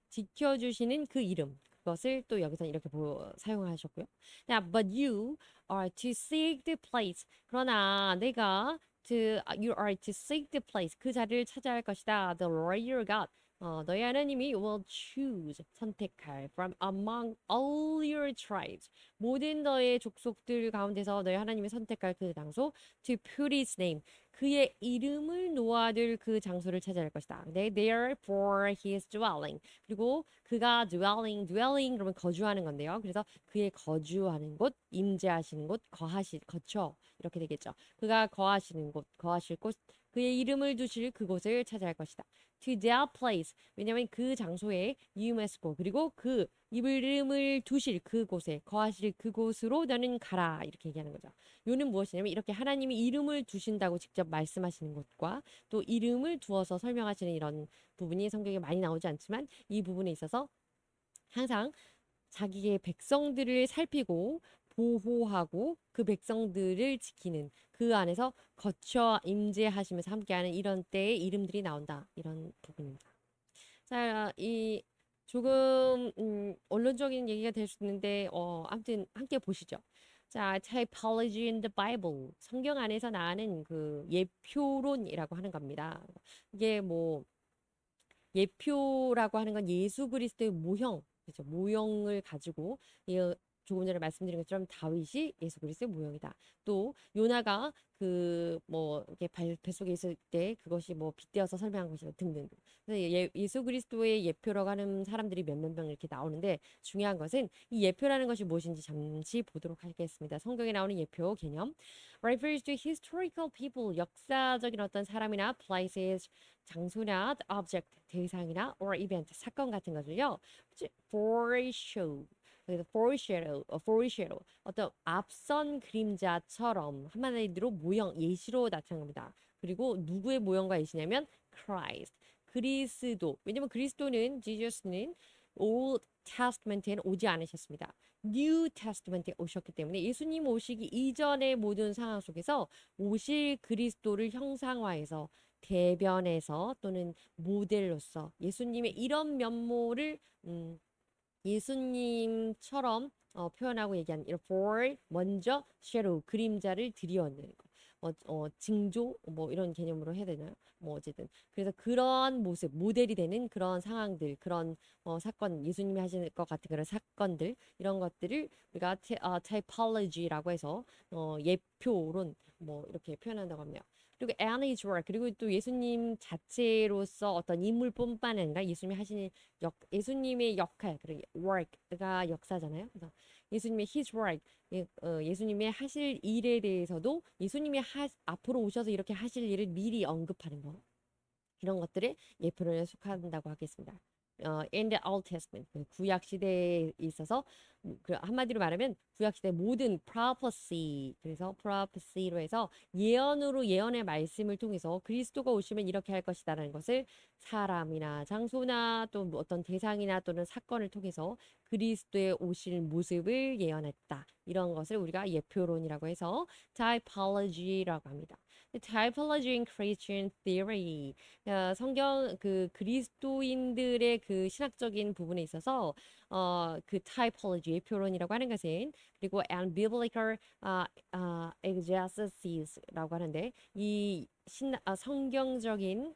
Speaker 1: 지켜주시는 그 이름. 그것을 또 여기서 이렇게 사용하셨고요. Now, but you are to seek the place. 그러나 내가 you are to seek the place. 그 자리를 찾아야 할 것이다. The Lord your God. 너희 하나님이 will choose, 선택할 from among all your tribes. 모든 너의 족속들 가운데서 너희 하나님이 선택할 그 장소 to put his name. 그의 이름을 놓아둘 그 장소를 찾아야 할 것이다. There for his dwelling. 그리고 그가 dwelling 그러면 거주하는 건데요. 그래서 그의 거주하는 곳, 임재하시는 곳, 거처 이렇게 되겠죠. 그가 거하시는 곳, 거하실 곳, 그의 이름을 두실 그곳을 찾아야 할 것이다. To that place. 왜냐하면 그 장소에 you must go. 그리고 그 이름을 두실 그곳에 거하실 그곳으로 너는 가라. 이렇게 얘기하는 거죠. 요는 무엇이냐면 이렇게 하나님이 이름을 두신다고 직접 말씀하시는 것과 또 이름을 두어서 설명하시는 이런 부분이 성경에 많이 나오지 않지만 이 부분에 있어서 항상 자기의 백성들을 살피고 보호하고 그 백성들을 지키는 그 안에서 거처 임재하시면서 함께하는 이런 때의 이름들이 나온다. 이런 부분입니다. 자, 이 조금 언론적인 얘기가 될 수 있는데 아무튼 함께 보시죠. 자, typology in the Bible. 성경 안에서 나오는 그 예표론이라고 하는 겁니다. 이게 뭐 예표라고 하는 건 예수 그리스도의 모형, 그렇죠? 모형을 가지고 조금 전에 말씀드린 것처럼 다윗이 예수 그리스도의 모형이다. 또 요나가 그 뭐 이렇게 뱃속에 있을 때 그것이 뭐 빗대어서 설명한 것이다 등등. 그래서 예수 그리스도의 예표라고 하는 사람들이 몇몇 명 이렇게 나오는데 중요한 것은 이 예표라는 것이 무엇인지 잠시 보도록 하겠습니다. 성경에 나오는 예표 개념 refers to historical people 역사적인 어떤 사람이나 places 장소나 object 대상이나 or event 사건 같은 것을요. foreshadow 그래서 foreshadow 어떤 앞선 그림자처럼 한마디로 모형 예시로 나타납니다. 그리고 누구의 모형과 예시냐면 Christ 그리스도 왜냐면 그리스도는 지저스는 Old Testament에는 오지 않으셨습니다. New Testament에 오셨기 때문에 예수님 오시기 이전의 모든 상황 속에서 오실 그리스도를 형상화해서 대변해서 또는 모델로서 예수님의 이런 면모를 예수님처럼 표현하고 얘기하는 이런 for 먼저 shadow 그림자를 들이얹는 거. 징조 뭐 이런 개념으로 해야 되나요? 뭐 어쨌든 그래서 그런 모습 모델이 되는 그런 상황들 그런 사건 예수님이 하시는 것 같은 그런 사건들 이런 것들을 우리가 typology라고 해서 예표론 뭐 이렇게 표현한다고 합니다. 그리고 and his work 그리고 또 예수님 자체로서 어떤 인물뿐만 아니라 예수님이 하시는 예수님의 역할 그리고 work가 역사잖아요. 그래서 예수님의 his work 예수님의 하실 일에 대해서도 예수님이 앞으로 오셔서 이렇게 하실 일을 미리 언급하는 거 이런 것들에 예표론에 속한다고 하겠습니다. in the Old Testament 그 구약 시대에 있어서 그 한마디로 말하면 구약 시대 모든 prophecy 그래서 prophecy로 해서 예언으로 예언의 말씀을 통해서 그리스도가 오시면 이렇게 할 것이다라는 것을 사람이나 장소나 또 뭐 어떤 대상이나 또는 사건을 통해서 그리스도의 오실 모습을 예언했다. 이런 것을 우리가 예표론이라고 해서 typology라고 합니다. typology in Christian theory 성경 그 그리스도인들의 그 신학적인 부분에 있어서 그 typology 예표론이라고 하는 것은 그리고 and biblical exegesis라고 하는데 이 성경적인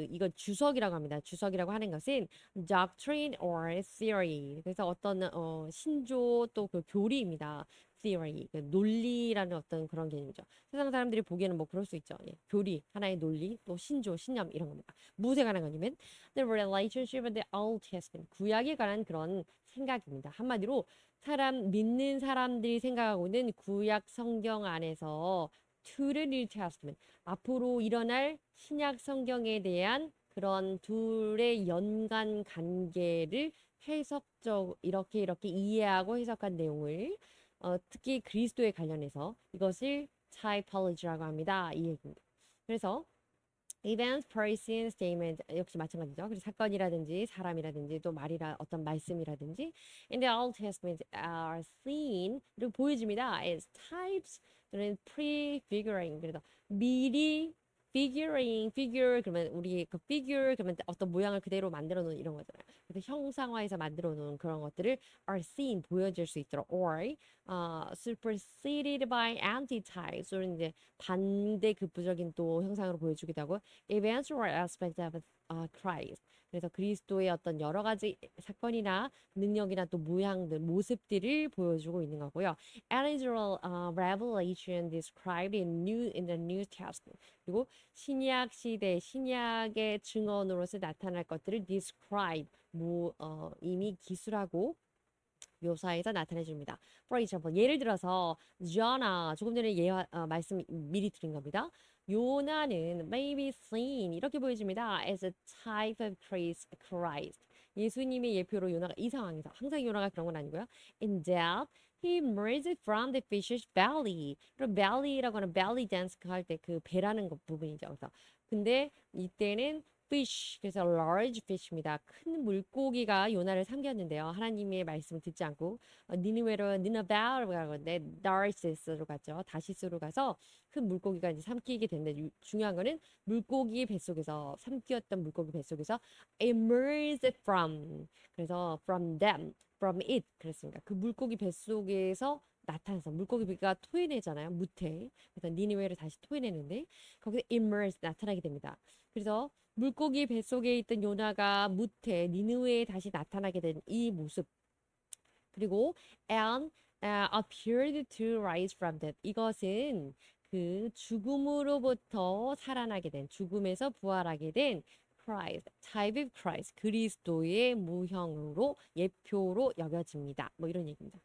Speaker 1: 이건 주석이라고 합니다. 주석이라고 하는 것은 doctrine or theory. 그래서 어떤 신조 또 그 교리입니다. theory, 그 논리라는 어떤 그런 개념이죠. 세상 사람들이 보기에는 뭐 그럴 수 있죠. 예, 교리, 하나의 논리, 또 신조, 신념 이런 겁니다. 무엇에 관한 거냐면 the relationship of the Old Testament, 구약에 관한 그런 생각입니다. 한마디로 믿는 사람들이 생각하고는 구약 성경 안에서 to the New Testament, 앞으로 일어날 신약 성경에 대한 그런 둘의 연관 관계를 이렇게 이해하고 해석한 내용을 특히 그리스도에 관련해서 이것을 typology라고 합니다. 이 얘기입니다. 그래서 events, person, statement 역시 마찬가지죠. 그래서 사건이라든지 사람이라든지 또 말이라 어떤 말씀이라든지 in the Old Testament are seen 그리고 보여집니다. as types 또는 prefiguring 그래서 미리 figure 그러면 우리 그 figure 그러면 어떤 모양을 그대로 만들어 놓은 이런 거잖아요. 그래서 형상화해서 만들어 놓은 그런 것들을 are seen 보여질 수 있도록 or superseded by antitypes 또는 이제 반대 급부적인 또 형상으로 보여주기도 하고 events or aspects of Christ. 그래서 그리스도의 어떤 여러 가지 사건이나 능력이나 또 모양들, 모습들을 보여주고 있는 거고요. Angel revelation described in the New Testament. 그리고 신약 시대, 신약의 증언으로서 나타날 것들을 describe, 이미 기술하고 묘사해서 나타내 줍니다. For example, 예를 들어서 Jonah, 조금 전에 말씀 미리 드린 겁니다. 요나는 may be seen 이렇게 보여집니다. as a type of Christ. 예수님의 예표로 요나가 이 상황에서 항상 요나가 그런 건 아니고요. In death, he emerged from the fish's belly. 그럼 belly라고 하는 belly dance 할 때 그 배라는 것 부분이죠. 그래서 근데 이때는 fish 그래서 large fish입니다. 큰 물고기가 요나를 삼켰는데요. 하나님의 말씀을 듣지 않고 니느웨로 가는 건데 다시스로 갔죠. 다시스로 가서 큰 물고기가 이제 삼키게 됐는데 중요한 거는 물고기 뱃속에서 삼키었던 물고기 뱃속에서 emerged from 그래서 from them from it 그랬습니다. 그 물고기 뱃속에서 나타나서 물고기가 토해내잖아요. 무태. 그래서 니느웨를 다시 토해내는데 거기서 emerge 나타나게 됩니다. 그래서 물고기 뱃속에 있던 요나가 무태 니느웨에 다시 나타나게 된 이 모습 그리고 and appeared to rise from death 이것은 그 죽음으로부터 살아나게 된 죽음에서 부활하게 된 Christ, type of Christ, 그리스도의 무형으로 예표로 여겨집니다. 뭐 이런 얘기입니다.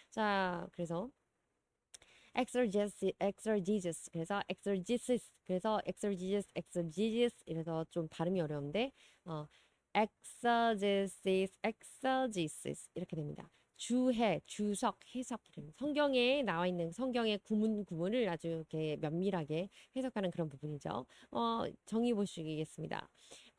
Speaker 1: 자, 그래서 exegesis 그래서 exegesis 이래서 좀 발음이 어려운데 exegesis 이렇게 됩니다. 주해, 주석, 해석 성경에 나와 있는 성경의 구문을 아주 이렇게 면밀하게 해석하는 그런 부분이죠. 정의 보시겠습니다.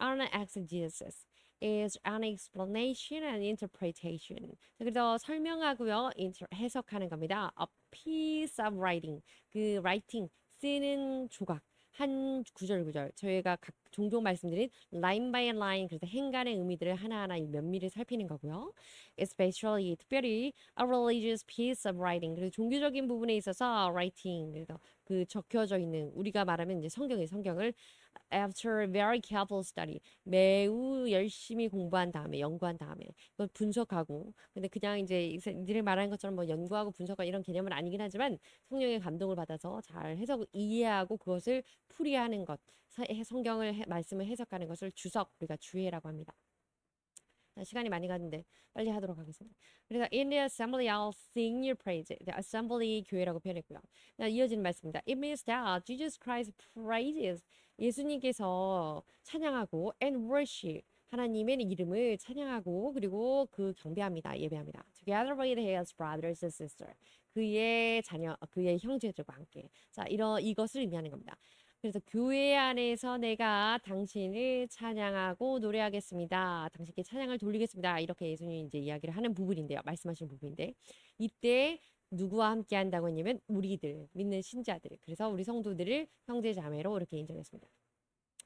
Speaker 1: An exegesis is an explanation and interpretation. 그래서 설명하고요, 해석하는 겁니다. A piece of writing, 그 writing 쓰는 조각. 한 구절 저희가 종종 말씀드린 line by line 그래서 행간의 의미들을 하나하나 면밀히 살피는 거고요. Especially 특별히 a religious piece of writing 그래서 종교적인 부분에 있어서 writing 그래서 그 적혀져 있는 우리가 말하면 이제 성경을 after very careful study 매우 열심히 공부한 다음에 연구한 다음에 그걸 분석하고 근데 그냥 이제 이들이 말하는 것처럼 뭐 연구하고 분석하고 이런 개념은 아니긴 하지만 성령의 감동을 받아서 잘 해석 이해하고 그것을 풀이하는 것 성경을 말씀을 해석하는 것을 우리가 주해라고 합니다. 시간이 많이 가는데 빨리 하도록 하겠습니다. 그래서 in the assembly I'll sing your praise. The assembly 교회라고 표현했고요. 이어지는 말씀입니다. It means that Jesus Christ praises 예수님께서 찬양하고 and worship 하나님의 이름을 찬양하고 그리고 그 경배합니다. 예배합니다. Together with his brothers and sisters. 그의 형제들과 함께. 자, 이것을 의미하는 겁니다. 그래서 교회 안에서 내가 당신을 찬양하고 노래하겠습니다. 당신께 찬양을 돌리겠습니다. 이렇게 예수님이 이제 이야기를 하는 부분인데요. 말씀하시는 부분인데 이때 누구와 함께 한다고 했냐면 우리들 믿는 신자들. 그래서 우리 성도들을 형제 자매로 이렇게 인정했습니다.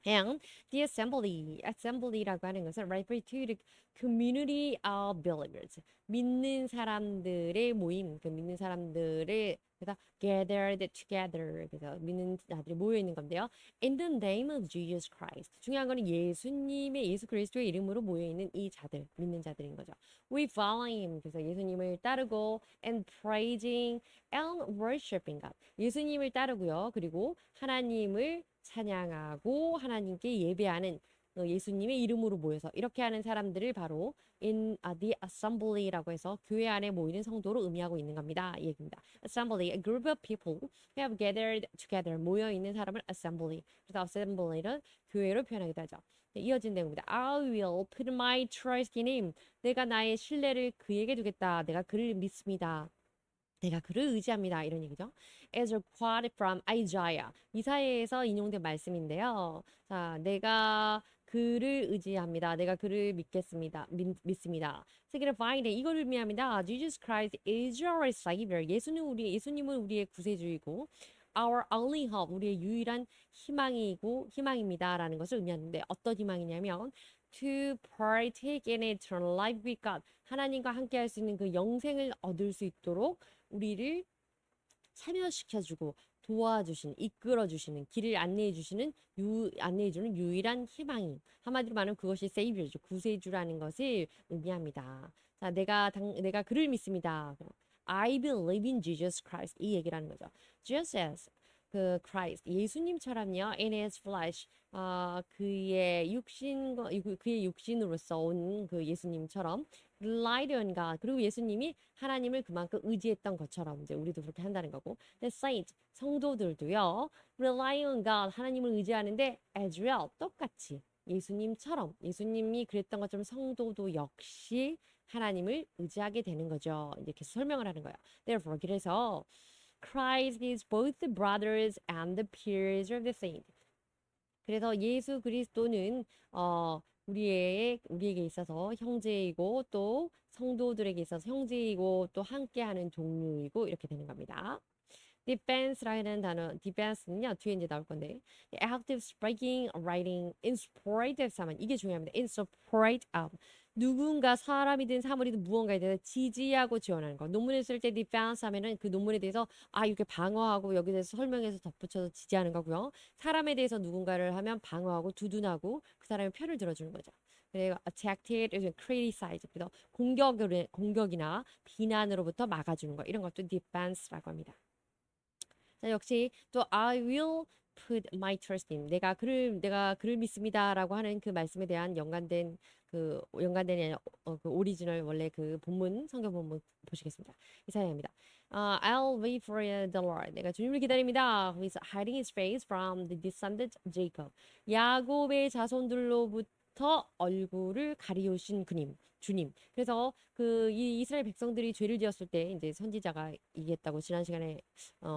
Speaker 1: And the assembly라고 하는 것은 refer to the community of believers. 믿는 사람들의 모임, 그 믿는 사람들의 그래서 gathered together. 그래서 믿는 자들이 모여 있는 건데요. In the name of Jesus Christ. 중요한 거는 예수 그리스도의 이름으로 모여 있는 이 자들, 믿는 자들인 거죠. We follow him. 그래서 예수님을 따르고 and praising and worshiping God. 예수님을 따르고요. 그리고 하나님을 찬양하고 하나님께 예배하는 예수님의 이름으로 모여서 이렇게 하는 사람들을 바로 in the assembly라고 해서 교회 안에 모이는 성도로 의미하고 있는 겁니다. 이 얘기입니다. Assembly, a group of people who have gathered together. 모여 있는 사람을 assembly. 그래서 assembly는 교회로 표현하기도 하죠. 네, 이어진 내용입니다. I will put my trust in him. 내가 나의 신뢰를 그에게 두겠다. 내가 그를 믿습니다. 내가 그를 의지합니다. 이런 얘기죠. As a quote from Isaiah. 이사야에서 인용된 말씀인데요. 자, 내가 그를 의지합니다. 내가 그를 믿겠습니다. 믿습니다. Signifying 이거를 의미합니다. Jesus Christ is our Savior. 예수님은 우리의 구세주이고 our only hope, 우리의 유일한 희망입니다라는 것을 의미하는데 어떤 희망이냐면 to partake in eternal life with God. 하나님과 함께 할 수 있는 그 영생을 얻을 수 있도록 우리를 참여시켜주고 도와주신, 이끌어주시는, 길을 안내해주는 유일한 희망이. 한마디로 말하면 그것이 세이비어죠. 구세주라는 것을 의미합니다. 자, 내가 그를 믿습니다. I believe in Jesus Christ. 이 얘기를 하는 거죠. Just as 그 Christ, 예수님처럼요. In his flesh, 그의 육신으로서 온 그 예수님처럼 relied on God. 그리고 예수님이 하나님을 그만큼 의지했던 것처럼 이제 우리도 그렇게 한다는 거고. The saint, 성도들도요. rely on God, 하나님을 의지하는데 as well, 똑같이 예수님처럼 예수님이 그랬던 것처럼 성도도 역시 하나님을 의지하게 되는 거죠. 이제 계속 설명을 하는 거예요. Therefore, 그래서 Christ is both the brothers and the peers of the saint. 그래서 예수 그리스도는 우리에게 있어서 형제이고 또 성도들에게 있어서 형제이고 또 함께하는 동료이고 이렇게 되는 겁니다. defense라는 단어, defense는요 뒤에 이제 나올 건데 active speaking, writing, in support of someone 이게 중요합니다. in support of 누군가 사람이든 사물이든 무언가에 대해서 지지하고 지원하는 거. 논문을 쓸 때 defense 하면은 그 논문에 대해서 이렇게 방어하고 여기 대해서 설명해서 덧붙여서 지지하는 거고요. 사람에 대해서 누군가를 하면 방어하고 두둔하고 그 사람의 편을 들어주는 거죠. 그리고 attacked, criticize 그래서 공격이나 비난으로부터 막아주는 거 이런 것도 defense라고 합니다. 자, 역시 또 I will put my trust in 내가 그를 믿습니다라고 하는 그 말씀에 대한 연관된 그 오리지널 원래 그 성경 본문 보시겠습니다. 이사야입니다. I'll wait for the Lord. 내가 주님을 기다립니다. Who is hiding his face from the descendant of Jacob. 야곱의 자손들로부터 얼굴을 가리우신 주님. 그래서 이 이스라엘 백성들이 죄를 지었을 때 이제 선지자가 얘기했다고 지난 시간에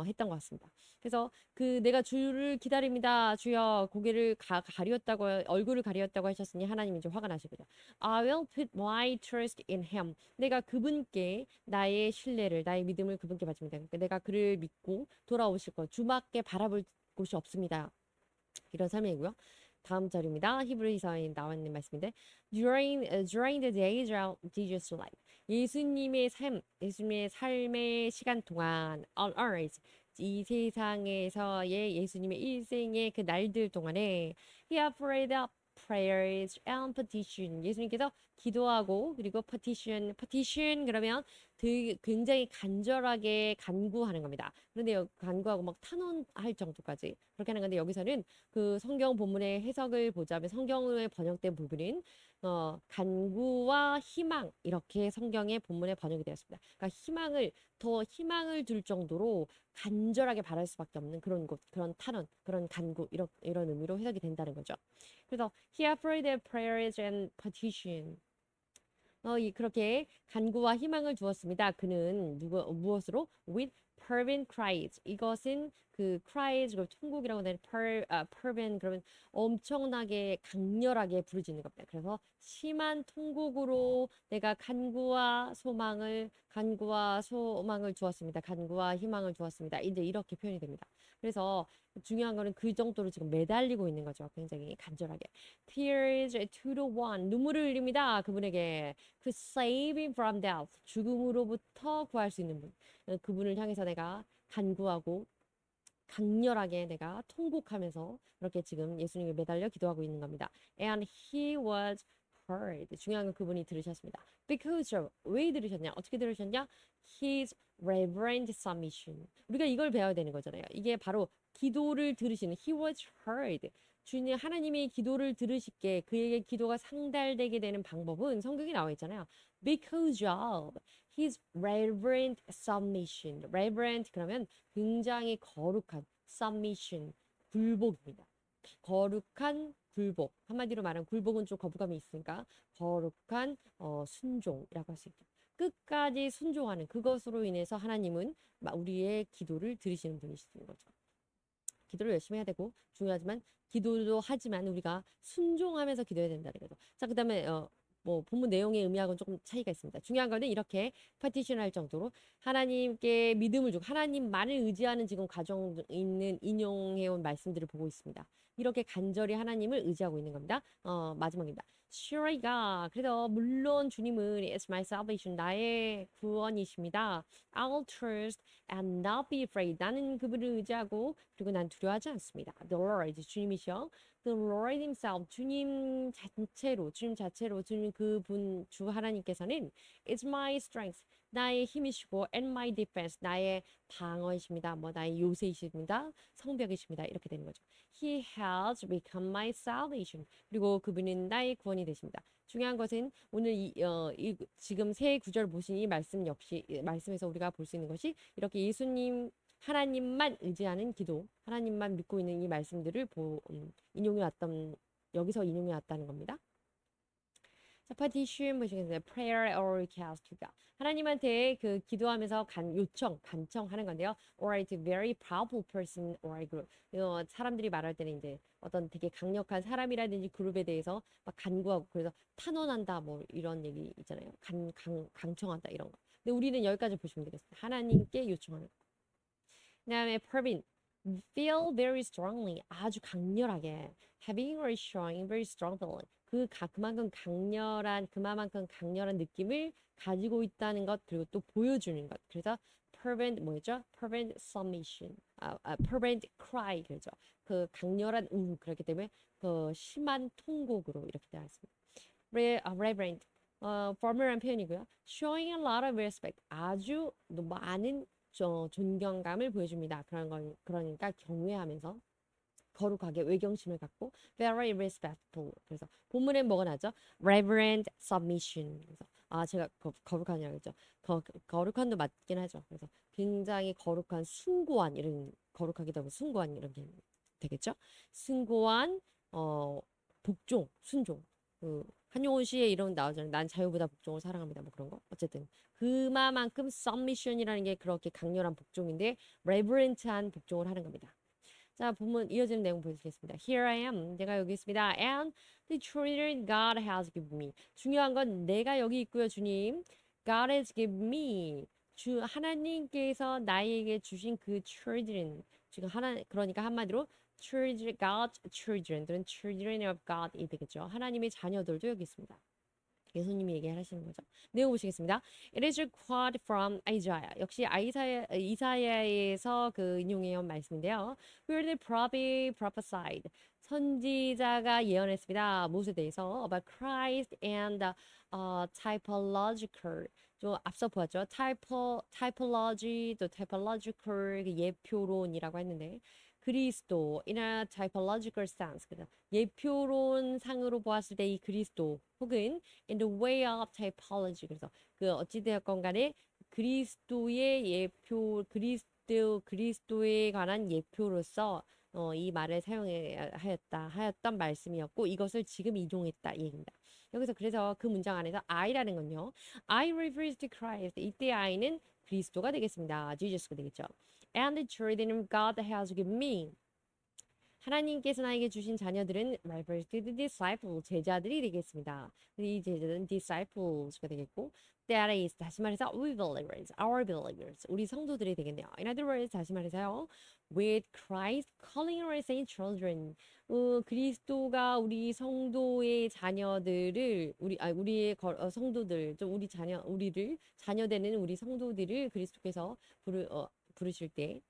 Speaker 1: 했던 것 같습니다. 그래서 내가 주를 기다립니다. 주여 얼굴을 가리었다고 하셨으니 하나님이 이제 화가 나시거죠. I will put my trust in him. 내가 그분께 나의 믿음을 그분께 바칩니다. 그러니까 내가 그를 믿고 돌아오실 것, 주밖에 바라볼 곳이 없습니다. 이런 설명이고요. 다음 절입니다. 히브리서에 나와 있는 말씀인데 during the days of Jesus' life 예수님의 삶의 시간 동안 on earth 이 세상에서의 예수님의 일생의 그 날들 동안에 he offered up prayers and petition 예수님께서 기도하고 그리고 petition 그러면 되게 굉장히 간절하게 간구하는 겁니다. 그런데 간구하고 막 탄원할 정도까지 그렇게 하는 건데 여기서는 그 성경 본문의 해석을 보자면 성경에 번역된 부분은 간구와 희망 이렇게 성경의 본문에 번역이 되었습니다. 그러니까 더 희망을 줄 정도로 간절하게 바랄 수밖에 없는 그런 탄원, 그런 간구 이런 의미로 해석이 된다는 거죠. 그래서 he offered their prayers and petition. 그렇게 간구와 희망을 두었습니다. 그는 무엇으로? With fervent cries. 이것은 그 cries, 그 통곡이라고 하는 fervent 그러면 엄청나게 강렬하게 부르짖는 겁니다. 그래서 심한 통곡으로 내가 간구와 소망을 두었습니다. 간구와 희망을 두었습니다. 이제 이렇게 표현이 됩니다. 그래서 중요한 거는 그 정도로 지금 매달리고 있는 거죠. 굉장히 간절하게. Tears to the one. 눈물을 흘립니다. 그분에게. save him from death. 죽음으로부터 구할 수 있는 분. 그분을 향해서 내가 간구하고 강렬하게 내가 통곡하면서 그렇게 지금 예수님에 매달려 기도하고 있는 겁니다. And he was heard. 중요한 건 그분이 들으셨습니다. Because of, 왜 들으셨냐? 어떻게 들으셨냐? His reverent submission. 우리가 이걸 배워야 되는 거잖아요. 이게 바로 기도를 들으시는 he was heard. 주님 하나님이 기도를 들으시게 그에게 기도가 상달되게 되는 방법은 성경에 나와 있잖아요. Because of his reverent submission. reverent 그러면 굉장히 거룩한 submission, 굴복입니다. 거룩한 굴복. 한마디로 말하면 굴복은 좀 거부감이 있으니까 거룩한 순종이라고 할 수 있죠. 끝까지 순종하는 그것으로 인해서 하나님은 우리의 기도를 들으시는 분이시는 거죠. 기도를 열심히 해야 되고 중요하지만 기도도 하지만 우리가 순종하면서 기도해야 된다는 거죠. 자, 그다음에 뭐 본문 내용의 의미하고는 조금 차이가 있습니다. 중요한 거는 이렇게 파티션 할 정도로 하나님께 믿음을 주고 하나님만을 의지하는 지금 과정 있는 인용해온 말씀들을 보고 있습니다. 이렇게 간절히 하나님을 의지하고 있는 겁니다. 마지막입니다. Surely God. 그래서 물론 주님은 is my salvation. 나의 구원이십니다. I'll trust and not be afraid. 나는 그분을 의지하고 그리고 난 두려워하지 않습니다. The Lord. 주님이셔. The Lord himself. 주님 자체로 주님 그분 주 하나님께서는 is my strength. 나의 힘이시고 and my defense. 나의 방어이십니다. 뭐 나의 요새이십니다. 성벽이십니다. 이렇게 되는 거죠. He has become my salvation. 그리고 그분은 나의 구원이 되십니다. 중요한 것은 오늘 지금 새 구절 보신 이 말씀 역시 말씀에서 우리가 볼 수 있는 것이 이렇게 예수님 하나님만 의지하는 기도, 하나님만 믿고 있는 이 말씀들을 인용해 왔던 여기서 인용해 왔다는 겁니다. 자, petition 보시겠어요? prayer or request to God. 하나님한테 그 기도하면서 간청하는 건데요. or a very powerful person or a group. 사람들이 말할 때는 이제 어떤 되게 강력한 사람이라든지 그룹에 대해서 막 간구하고 그래서 탄원한다 뭐 이런 얘기 있잖아요. 강청한다 이런 거. 근데 우리는 여기까지 보시면 되겠습니다. 하나님께 요청하는 거. 그다음에 fervent. feel very strongly. 아주 강렬하게. having or showing very strong feeling. 그만큼 강렬한 느낌을 가지고 있다는 것, 그리고 또 보여주는 것. 그래서 fervent 뭐였죠? fervent submission, fervent cry 그러죠. 그 강렬한 그렇기 때문에 그 심한 통곡으로 이렇게 되어 있습니다. reverent, formal한 표현이고요. showing a lot of respect, 아주 많은 존경감을 보여줍니다. 그러니까 경외하면서. 거룩하게 외경심을 갖고 very respectful. 그래서 본문엔 뭐가 나죠? reverent submission. 그래서 제가 거룩한이라고 했죠. 거룩한도 맞긴 하죠. 그래서 굉장히 거룩한 숭고한 이런 거룩하기도 하고 숭고한 이런 게 되겠죠. 숭고한 복종, 순종. 그 한용운 씨의 이런 나오잖아요. 난 자유보다 복종을 사랑합니다. 뭐 그런 거. 어쨌든 그만큼 submission이라는 게 그렇게 강렬한 복종인데 reverent한 복종을 하는 겁니다. 자, 본문 이어지는 내용 보시겠습니다. Here I am. 내가 여기 있습니다. And the children God has given me. 중요한 건 내가 여기 있고요, 주님. God has given me. 하나님께서 나에게 주신 그 children. 지금 그러니까 한마디로 children, God's children들은 children of God이 되겠죠. 하나님의 자녀들도 여기 있습니다. 예수님이 얘기하시는 거죠. 내용 보시겠습니다. It is a quote from Isaiah. 역시 이사야에서 그 인용해온 말씀인데요. Where the prophet prophesied. 선지자가 예언했습니다. 무엇에 대해서? About Christ and typological. 좀 앞서 보았죠. typology, 또 typological 예표론이라고 했는데 그리스도 in a typological sense. 예표론 상으로 보았을 때 이 그리스도 혹은 in the way of typology. 그래서 그 어찌되었건 간에 그리스도의 예표 그리스도에 관한 예표로서 이 말을 하였던 말씀이었고 이것을 지금 인용했다 이 얘기입니다. 여기서 그래서 그 문장 안에서 I라는 건요. I refers to Christ. 이때 I는 그리스도가 되겠습니다. Jesus가 되겠죠. And the children God has given me. 하나님께서 나에게 주신 자녀들은 refers to the disciple, 제자들이 되겠습니다. 이 제자들은 disciples가 되겠고 that is, 다시 말해서 we believers, our believers, 우리 성도들이 되겠네요. In other words, 다시 말해서요. With Christ calling us as children. 그리스도가 우리 성도의 자녀들을 우리의 성도들, 우리를 자녀되는 우리 성도들을 그리스도께서 부르실 때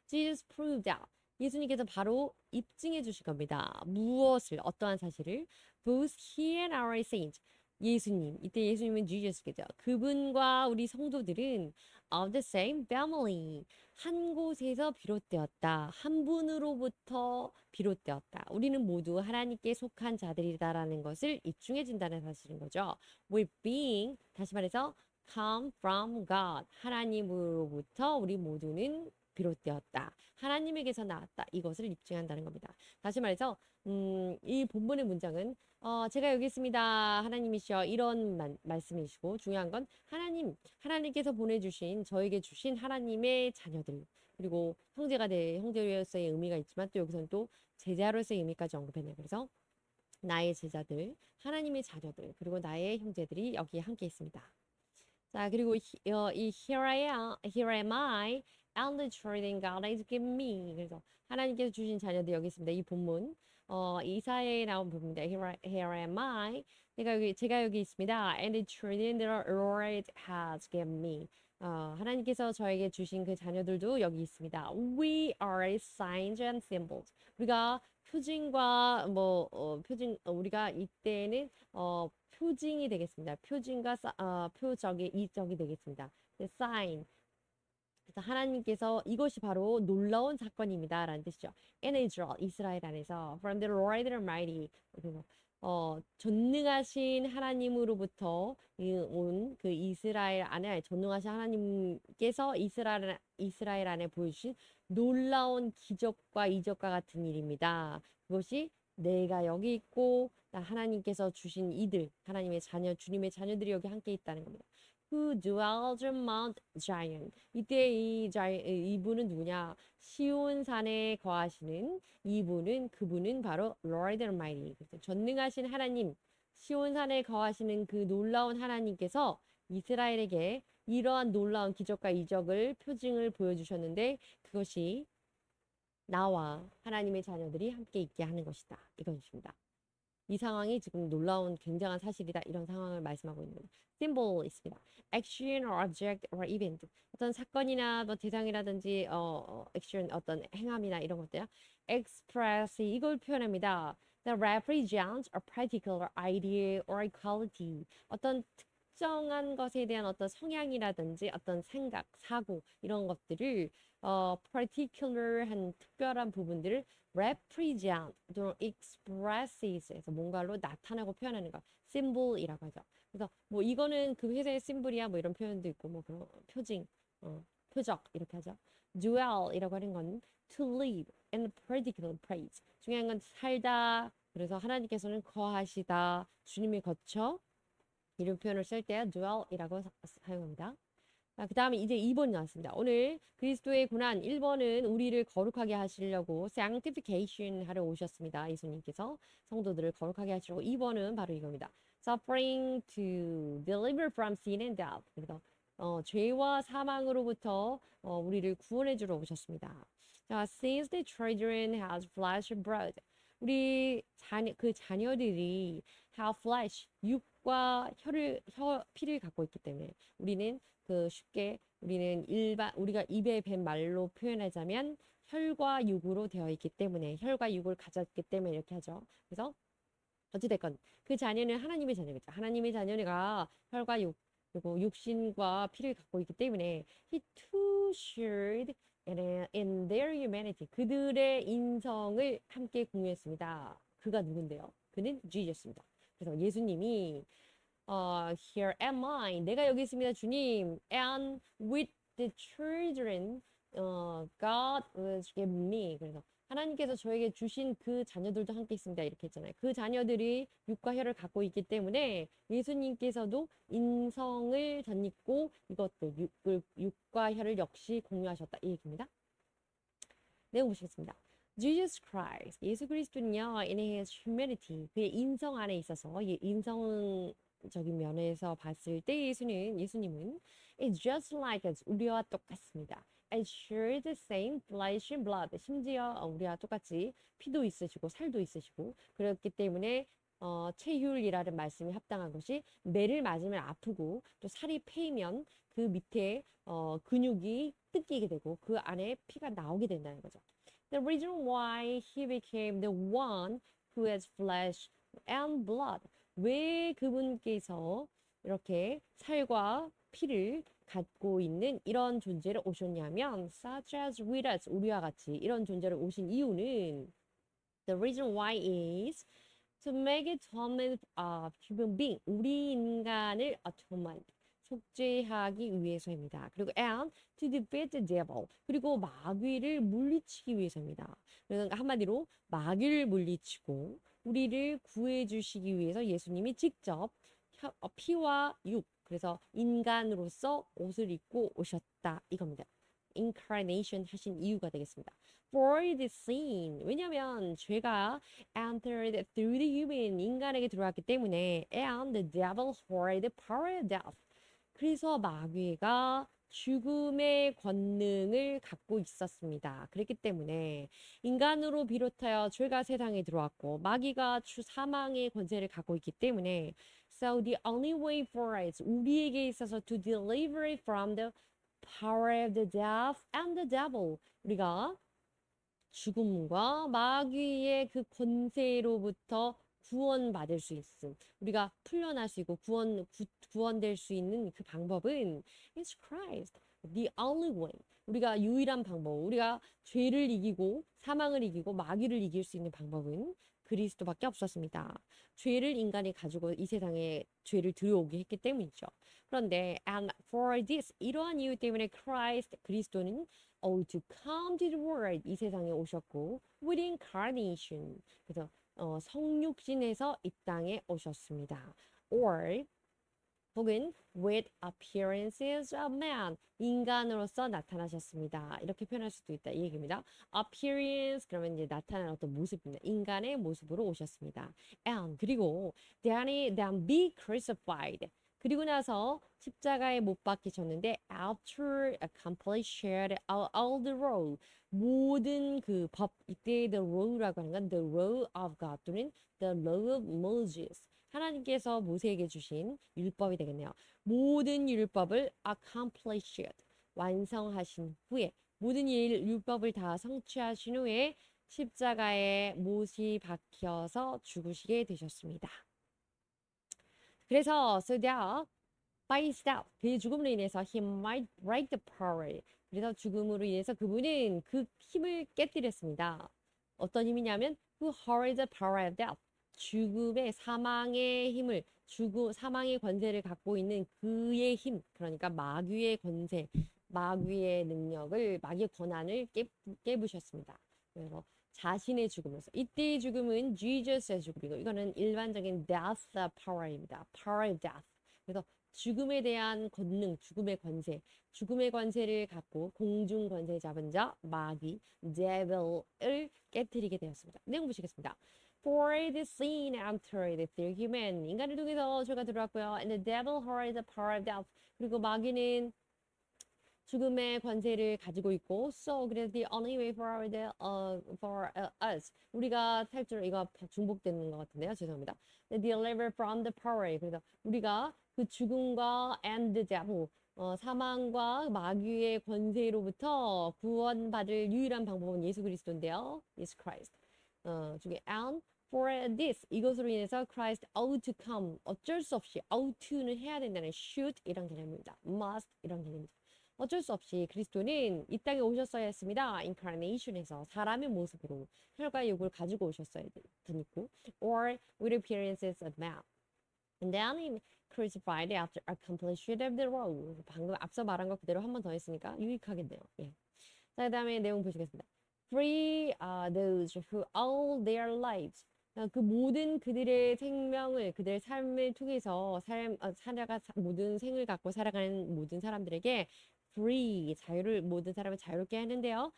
Speaker 1: Jesus proved out. 예수님께서 바로 입증해 주신 겁니다. 무엇을, 어떠한 사실을? Both he and our saints. 예수님, 이때 예수님은 Jesus겠죠. 그분과 우리 성도들은 of the same family. 한 곳에서 비롯되었다. 한 분으로부터 비롯되었다. 우리는 모두 하나님께 속한 자들이다라는 것을 입증해 준다는 사실인 거죠. We being, 다시 말해서 come from God. 하나님으로부터 우리 모두는 비롯되었다. 하나님에게서 나왔다. 이것을 입증한다는 겁니다. 다시 말해서 이 본문의 문장은 제가 여기 있습니다. 하나님이시여 이런 말씀이시고 중요한 건 하나님께서 보내주신 저에게 주신 하나님의 자녀들 그리고 형제로서의 의미가 있지만 또 여기서는 또 제자로서의 의미까지 언급했네요. 그래서 나의 제자들, 하나님의 자녀들 그리고 나의 형제들이 여기에 함께 있습니다. 자, 그리고 이 here am I, and the children God has given me. 그래서 하나님께서 주신 자녀들 여기 있습니다. 이 본문, 이사야에 나온 부분입니다. Here am I, 제가 여기 있습니다. And the children the Lord has given me. 하나님께서 저에게 주신 그 자녀들도 여기 있습니다. We are signs and symbols. 우리가 표징과 우리가 이때는 표징이 되겠습니다. 표징과 표적의 이적이 되겠습니다. sign. 그래서 하나님께서 이것이 바로 놀라운 사건입니다. 라는 뜻이죠. In Israel, 이스라엘 안에서 from the Lord Almighty. 그래서 전능하신 하나님으로부터 온 그 이스라엘 안에 전능하신 하나님께서 이스라엘 안에 보여주신 놀라운 기적과 이적과 같은 일입니다. 그것이 내가 여기 있고 하나님께서 주신 이들, 하나님의 자녀, 주님의 자녀들이 여기 함께 있다는 겁니다. Who dwells on Mount Zion. 이때 이분은 누구냐? 시온산에 거하시는 그분은 바로 Lord Almighty. 전능하신 하나님, 시온산에 거하시는 그 놀라운 하나님께서 이스라엘에게 이러한 놀라운 기적과 이적을 표징을 보여주셨는데 그것이 나와 하나님의 자녀들이 함께 있게 하는 것이다. 이것입니다. 이 상황이 지금 놀라운 굉장한 사실이다. 이런 상황을 말씀하고 있는 거예요. symbol 있습니다. action or object or event. 어떤 사건이나 뭐 대상이라든지 action 어떤 행함이나 이런 것들 express 이걸 표현합니다. that represents a particular idea or quality. 어떤 특정한 것에 대한 어떤 성향이라든지 어떤 생각, 사고 이런 것들을 particular한 특별한 부분들을 represent 또는 expresses에서 뭔가로 나타나고 표현하는 거 symbol이라고 하죠. 그래서 뭐 이거는 그 회사의 심볼이야 뭐 이런 표현도 있고 뭐 그런 표징, 표적 이렇게 하죠. dwell이라고 하는 건 to live in a particular place. 중요한 건 살다. 그래서 하나님께서는 거하시다. 주님이 거쳐 이런 표현을 쓸 때 dwell이라고 사용합니다. 그 다음에 이제 2번이 나왔습니다. 오늘 그리스도의 고난 1번은 우리를 거룩하게 하시려고 sanctification 하러 오셨습니다. 예수님께서 성도들을 거룩하게 하시려고 2번은 바로 이겁니다. suffering to deliver from sin and death. 그래서 죄와 사망으로부터 우리를 구원해 주러 오셨습니다. 자, since the children has flesh and blood. 우리 그 자녀들이 have flesh, 육과 피를 갖고 있기 때문에 우리는 쉽게 우리가 입에 뱉 말로 표현하자면 혈과 육으로 되어 있기 때문에 혈과 육을 가졌기 때문에 이렇게 하죠. 그래서 어찌됐건 그 자녀는 하나님의 자녀겠죠. 하나님의 자녀가 혈과 육 그리고 육신과 피를 갖고 있기 때문에 he too shared in their humanity. 그들의 인성을 함께 공유했습니다. 그가 누군데요? 그는 Jesus입니다. 그래서 예수님이 here am I. 내가 여기 있습니다, 주님. And with the children, God was given me. 그래서 하나님께서 저에게 주신 그 자녀들도 함께 있습니다. 이렇게 했잖아요. 그 자녀들이 육과 혈을 갖고 있기 때문에 예수님께서도 인성을 덧입고 이것도 육과 혈을 역시 공유하셨다. 이 얘기입니다. 내용 보시겠습니다. Jesus Christ, 예수 그리스도는요, in his humanity, 그의 인성 안에 있어서 인성적인 면에서 봤을 때 예수님은 is just like us, 우리와 똑같습니다. And share the same flesh and blood, 심지어 우리와 똑같이 피도 있으시고 살도 있으시고 그렇기 때문에 체휼이라는 말씀이 합당한 것이 매를 맞으면 아프고 또 살이 패이면 그 밑에 근육이 뜯기게 되고 그 안에 피가 나오게 된다는 거죠. The reason why he became the one who has flesh and blood. 왜 그분께서 이렇게 살과 피를 갖고 있는 이런 존재를 오셨냐면 such as with us, 우리와 같이 이런 존재를 오신 이유는 the reason why is to make atonement of human being, 우리 인간을 atonement, 속죄하기 위해서입니다. 그리고 and to defeat the devil, 그리고 마귀를 물리치기 위해서입니다. 그러니까 한마디로 마귀를 물리치고 우리를 구해 주시기 위해서 예수님이 직접 피와 육, 그래서 인간으로서 옷을 입고 오셨다 이겁니다. incarnation 하신 이유가 되겠습니다. For the sin, 왜냐하면 죄가 entered through the human, 인간에게 들어왔기 때문에 and the devil for the power of death, 그래서 마귀가 죽음의 권능을 갖고 있었습니다. 그렇기 때문에 인간으로 비롯하여 죄가 세상에 들어왔고 마귀가 사망의 권세를 갖고 있기 때문에 so the only way for us, 우리에게 있어서 to deliver from the power of the death and the devil, 우리가 죽음과 마귀의 그 권세로부터 구원받을 수 있음. 우리가 풀려날 수 있고 구원될 수 있는 그 방법은 is Christ, the only way. 우리가 유일한 방법, 우리가 죄를 이기고 사망을 이기고 마귀를 이길 수 있는 방법은 그리스도밖에 없었습니다. 죄를 인간이 가지고 이 세상에 죄를 들여오게 했기 때문이죠. 그런데 and for this, 이러한 이유 때문에 Christ, 그리스도는 to come to the world, 이 세상에 오셨고 with incarnation, 그래서 성육신에서 이 땅에 오셨습니다. or 혹은 with appearances of man, 인간으로서 나타나셨습니다. 이렇게 표현할 수도 있다 이 얘기입니다. appearance 그러면 이제 나타나는 어떤 모습입니다. 인간의 모습으로 오셨습니다. and 그리고 then be crucified, 그리고 나서 십자가에 못 박히셨는데 after accomplished all the law, 모든 그 법, 이때 the law라고 하는 건 the law of God 또는 the law of Moses, 하나님께서 모세에게 주신 율법이 되겠네요. 모든 율법을 accomplished, 완성하신 후에 모든 율법을 다 성취하신 후에 십자가에 못이 박혀서 죽으시게 되셨습니다. 그래서 so that by his death, 그의 죽음으로 인해서 he might break the power, 그래서 죽음으로 인해서 그분은 그 힘을 깨뜨렸습니다. 어떤 힘이냐면 who holds the power of death, 죽음의 사망의 힘을, 사망의 권세를 갖고 있는 그의 힘, 그러니까 마귀의 권세, 마귀의 능력을, 마귀의 권한을 깨부셨습니다. 그래서 자신의 죽음으로서, 이때의 죽음은 Jesus의 죽음이고 이거는 일반적인 death power입니다. power of death. 그래서 죽음에 대한 권능, 죽음의 권세, 죽음의 권세를 갖고 공중 권세 잡은 자 마귀 devil을 깨뜨리게 되었습니다. 내용 보시겠습니다. For the sin entered through human, 인간을 통해서 죄가 들어왔고요. And the devil had the power of death, 그리고 마귀는 죽음의 권세를 가지고 있고, so 그래서 the only way for us, 우리가 탈출, 이거 중복되는 것 같은데요, 죄송합니다. deliver from the power, 그래서 우리가 그 죽음과 and the devil, 사망과 마귀의 권세로부터 구원받을 유일한 방법은 예수 그리스도인데요, is Christ. 중에 and for this, 이것으로 인해서 Christ ought to come, 어쩔 수 없이 ought to는 해야 된다는 should 이런 개념입니다. must 이런 개념입니다. 어쩔 수 없이 그리스도는 이 땅에 오셨어야 했습니다. incarnation에서 사람의 모습으로 혈과 육을 가지고 오셨어야 되니까. or with appearances of man. And then crucified after accomplishment of the law. 방금 앞서 말한 거 그대로 한 번 더 했으니까 유익하겠네요. 예. 자, 그 다음에 내용 보시겠습니다. Free those who all their lives, 그 모든 그들의 생명을, 그들의 삶을 통해서 모든 생을 갖고 살아가는 모든 사람들에게 free, 자유를, 모든 사람을 자유롭게 하는데요.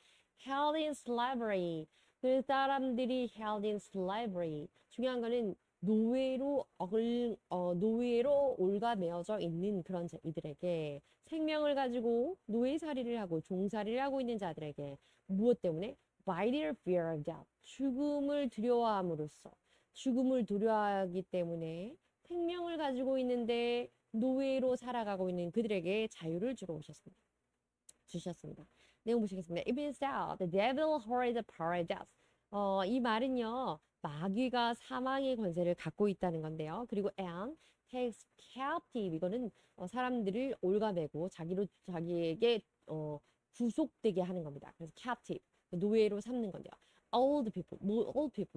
Speaker 1: held in slavery, 그 사람들이 held in slavery. 중요한 거는 노예로 올가매어져 있는 그런 이들에게, 생명을 가지고 노예살이를 하고 종살이를 하고 있는 자들에게 무엇 때문에? by their fear of death, 죽음을 두려워함으로써, 죽음을 두려워하기 때문에 생명을 가지고 있는데 노예로 살아가고 있는 그들에게 자유를 주셨습니다. 내용 보시겠습니다. It means that the devil holds the power of death. 이 말은요, 마귀가 사망의 권세를 갖고 있다는 건데요. 그리고 and takes captive. 이거는 사람들을 올가매고 자기에게 구속되게 하는 겁니다. 그래서 captive, 노예로 삼는 건데요. All people,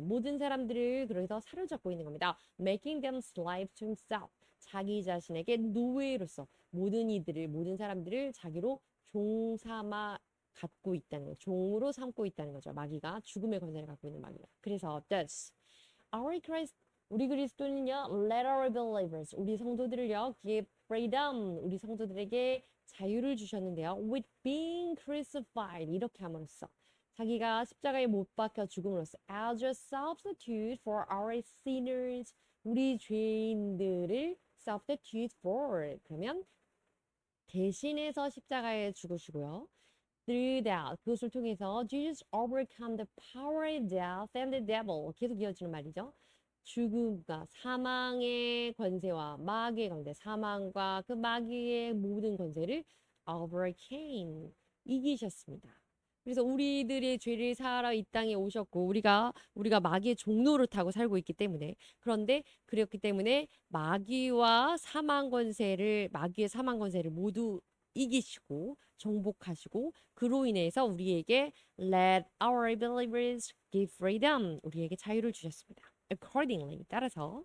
Speaker 1: 모든 사람들을 그래서 사로잡고 있는 겁니다. Making them slaves to himself. 자기 자신에게 노예로서 모든 사람들을 자기로 종 삼아 갖고 있다는 거죠. 종으로 삼고 있다는 거죠. 마귀가 죽음의 권세를 갖고 있는 마귀가. 그래서 thus 우리 그리스도는요, let our believers, 우리 성도들을요, give freedom, 우리 성도들에게 자유를 주셨는데요. with being crucified, 이렇게 함으로써 자기가 십자가에 못 박혀 죽음으로써 as a substitute for our sinners, 우리 죄인들을 substitute for, 그러면 대신해서 십자가에 죽으시고요. Through that, 그것을 통해서 Jesus overcome the power of death and the devil. 계속 이어지는 말이죠. 죽음과 사망의 권세와 마귀의 권세, 사망과 그 마귀의 모든 권세를 overcame, 이기셨습니다. 그래서 우리들의 죄를 사하러 이 땅에 오셨고 우리가 마귀의 종노릇 하고 살고 있기 때문에, 그런데 그렇기 때문에 마귀의 사망 권세를 모두 이기시고 정복하시고, 그로 인해서 우리에게 let our believers give freedom, 우리에게 자유를 주셨습니다. Accordingly, 따라서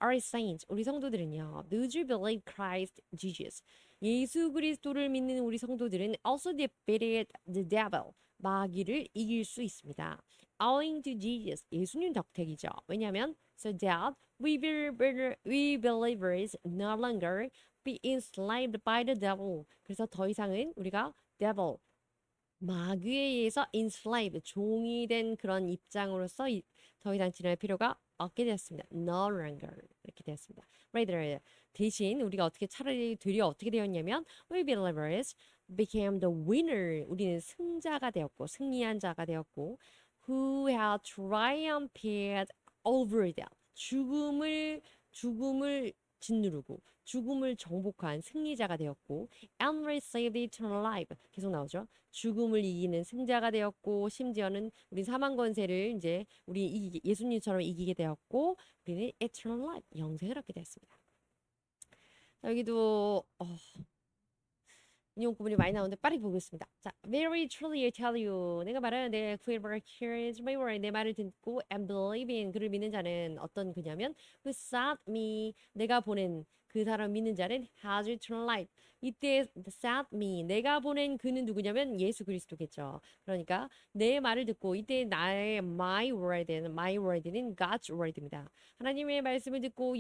Speaker 1: our saints, 우리 성도들은요, those who believe Christ Jesus, 예수 그리스도를 믿는 우리 성도들은 also defeated the devil, 마귀를 이길 수 있습니다. Owing to Jesus, 예수님 덕택이죠. 왜냐하면 so that we believers no longer be enslaved by the devil. 그래서 더 이상은 우리가 devil, 마귀에 의해서 enslaved, 종이 된 그런 입장으로서 더 이상 지낼 필요가 없게 되었습니다. No longer, 이렇게 되었습니다. Rather, 대신 우리가 차라리 되려 어떻게 되었냐면 we believers became the winner. 우리는 승자가 되었고, 승리한 자가 되었고, who have triumphed over death. 죽음을 짓누르고 죽음을 정복한 승리자가 되었고, and received eternal life. 계속 나오죠. 죽음을 이기는 승자가 되었고, 심지어는 우리 사망 권세를 이제 예수님처럼 이기게 되었고, 우리는 eternal life, 영생을 얻게 되었습니다. 여기도 인용 구문이 많이 나오는데 빠르게 보겠습니다. 자, very truly I tell you, 내가 말하는데 whoever hears my word, 내 말을 듣고 and believe in, 그를 믿는 자는 어떤 그냐면 who sent me, 내가 보낸 그 사람 믿는 자는 has eternal life. 이때 sent me, 내가 보낸 그는 누구냐면 예수 그리스도겠죠. 그러니까 내 말을 듣고, 이때 나의 my word는 God's word입니다. 하나님의 말씀을 듣고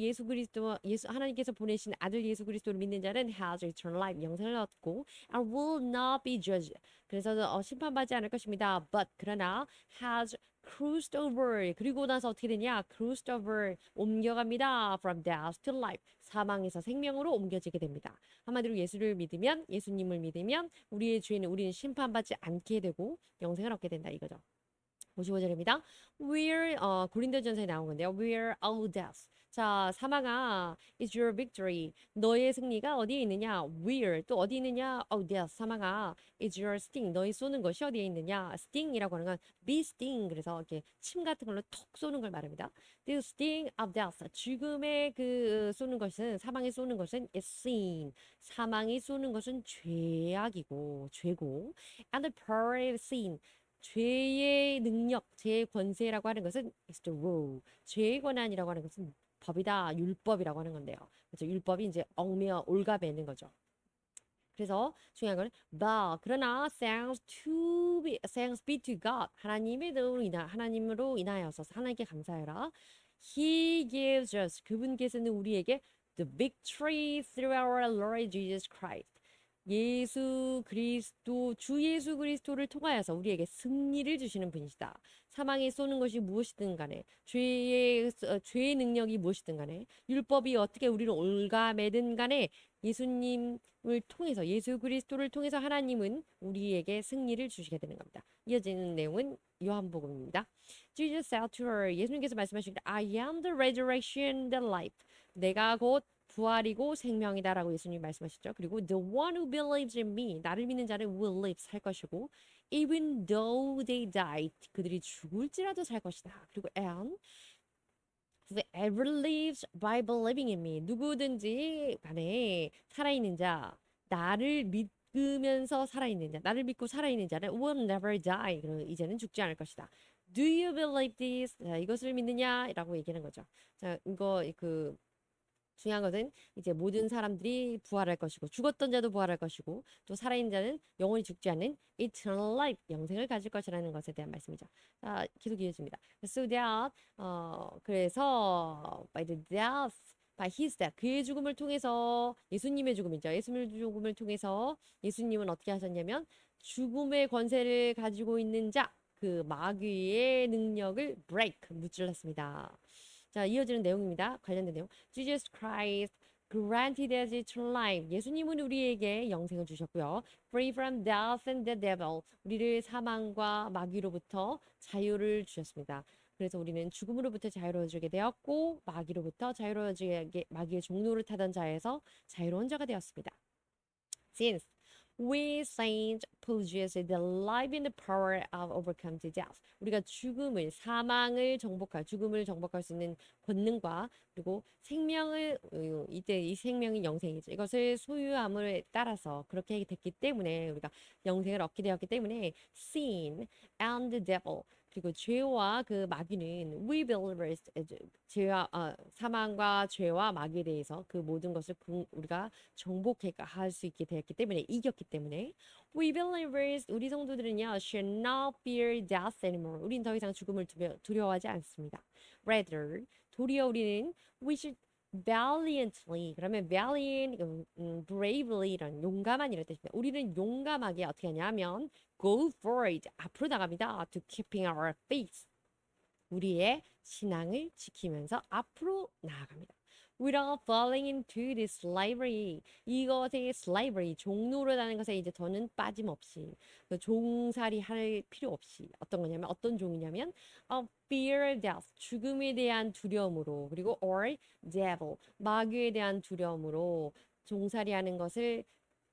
Speaker 1: 하나님께서 보내신 아들 예수 그리스도를 믿는 자는 has eternal life, 영생을 얻고, and will not be judged. 그래서 심판받지 않을 것입니다. But 그러나 has crossed over, 그리고 나서 어떻게 되냐? crossed over, 옮겨갑니다. from death to life, 사망에서 생명으로 옮겨지게 됩니다. 한마디로 예수님을 믿으면 우리는 심판받지 않게 되고 영생을 얻게 된다, 이거죠. 55절입니다. 고린도전서에 나온 건데요. Where, O death. 자, 사망아, is your victory. 너의 승리가 어디에 있느냐? Where, 또 어디 있느냐? O death. 사망아, is your sting. 너의 쏘는 것이 어디에 있느냐? sting이라고 하는 건 be sting. 그래서 이렇게 침 같은 걸로 톡 쏘는 걸 말합니다. The sting of death. 죽음의 사망이 쏘는 것은 is sin. 사망이 쏘는 것은 죄고, and the power of sin. 죄의 능력, 죄의 권세라고 하는 것은 is the law. 죄의 권한이라고 하는 것은 법이다, 율법이라고 하는 건데요. 그래서 율법이 이제 올가매는 거죠. 그래서 중요한 건 그러나 thanks be to God. 하나님으로 인하여서 하나님께 감사해라. He gives us, 그분께서는 우리에게 the victory through our Lord Jesus Christ. 주 예수 그리스도를 통하여서 우리에게 승리를 주시는 분이시다. 사망에 쏘는 것이 무엇이든 간에, 죄의 능력이 무엇이든 간에, 율법이 어떻게 우리를 올가매든 간에, 예수님을 통해서 예수 그리스도를 통해서 하나님은 우리에게 승리를 주시게 되는 겁니다. 이어지는 내용은 요한복음입니다. Jesus said to her, 예수님께서 말씀하시기를 I am the resurrection, the life. 내가 곧 부활이고 생명이다라고 예수님 말씀하시죠. 그리고 the one who believes in me, 나를 믿는 자는 will live, 살 것이고 even though they die, 그들이 죽을지라도 살 것이다. 그리고 and whoever lives by believing in me, 누구든지 간에 살아있는 자, 나를 믿으면서 살아있는 자, 나를 믿고 살아있는 자는 will never die, 그럼 이제는 죽지 않을 것이다. Do you believe this? 자, 이것을 믿느냐? 라고 얘기하는 거죠. 자, 이거 중요한 것은 이제 모든 사람들이 부활할 것이고 죽었던 자도 부활할 것이고 또 살아있는 자는 영원히 죽지 않는 eternal life, 영생을 가질 것이라는 것에 대한 말씀이죠. 자, 계속 이어집니다. So that 그래서 by the death, by his death, 그의 죽음을 통해서 예수님의 죽음이죠. 예수님의 죽음을 통해서 예수님은 어떻게 하셨냐면 죽음의 권세를 가지고 있는 자, 그 마귀의 능력을 break, 무찔렀습니다. 자, 이어지는 내용입니다. 관련된 내용. Jesus Christ granted us eternal life. 예수님은 우리에게 영생을 주셨고요. Free from death and the devil. 우리를 사망과 마귀로부터 자유를 주셨습니다. 그래서 우리는 죽음으로부터 자유로워지게 되었고 마귀로부터 자유로워지게 마귀의 종노를 타던 자에서 자유로운 자가 되었습니다. Since we saints possess the life and the power of overcome the death. 우리가 죽음을 정복할 수 있는 권능과 그리고 생명을 이때 이 생명이 영생이죠. 이것을 소유함을 따라서 그렇게 됐기 때문에 우리가 영생을 얻게 되었기 때문에 sin and the devil 그리고 죄와 그 마귀는 we believers 죄와 사망과 죄와 마귀에 대해서 그 모든 것을 우리가 정복해 할 수 있게 되었기 때문에 이겼기 때문에 we believers 우리 성도들은요 should not fear death anymore. 우린 더 이상 죽음을 두려워하지 않습니다. Rather 도리어 우리는 we should valiantly 그러면 valiant bravely 이런 용감한 이런 뜻입니다. 우리는 용감하게 어떻게 하냐면 go forward 앞으로 나갑니다. to keeping our faith 우리의 신앙을 지키면서 앞으로 나아갑니다. Without falling into this slavery 이것의 slavery 종노릇하는 것에 이제 더는 빠짐없이 종살이 할 필요 없이 어떤 거냐면 어떤 종이냐면 fear death 죽음에 대한 두려움으로 그리고 or devil 마귀에 대한 두려움으로 종살이하는 것을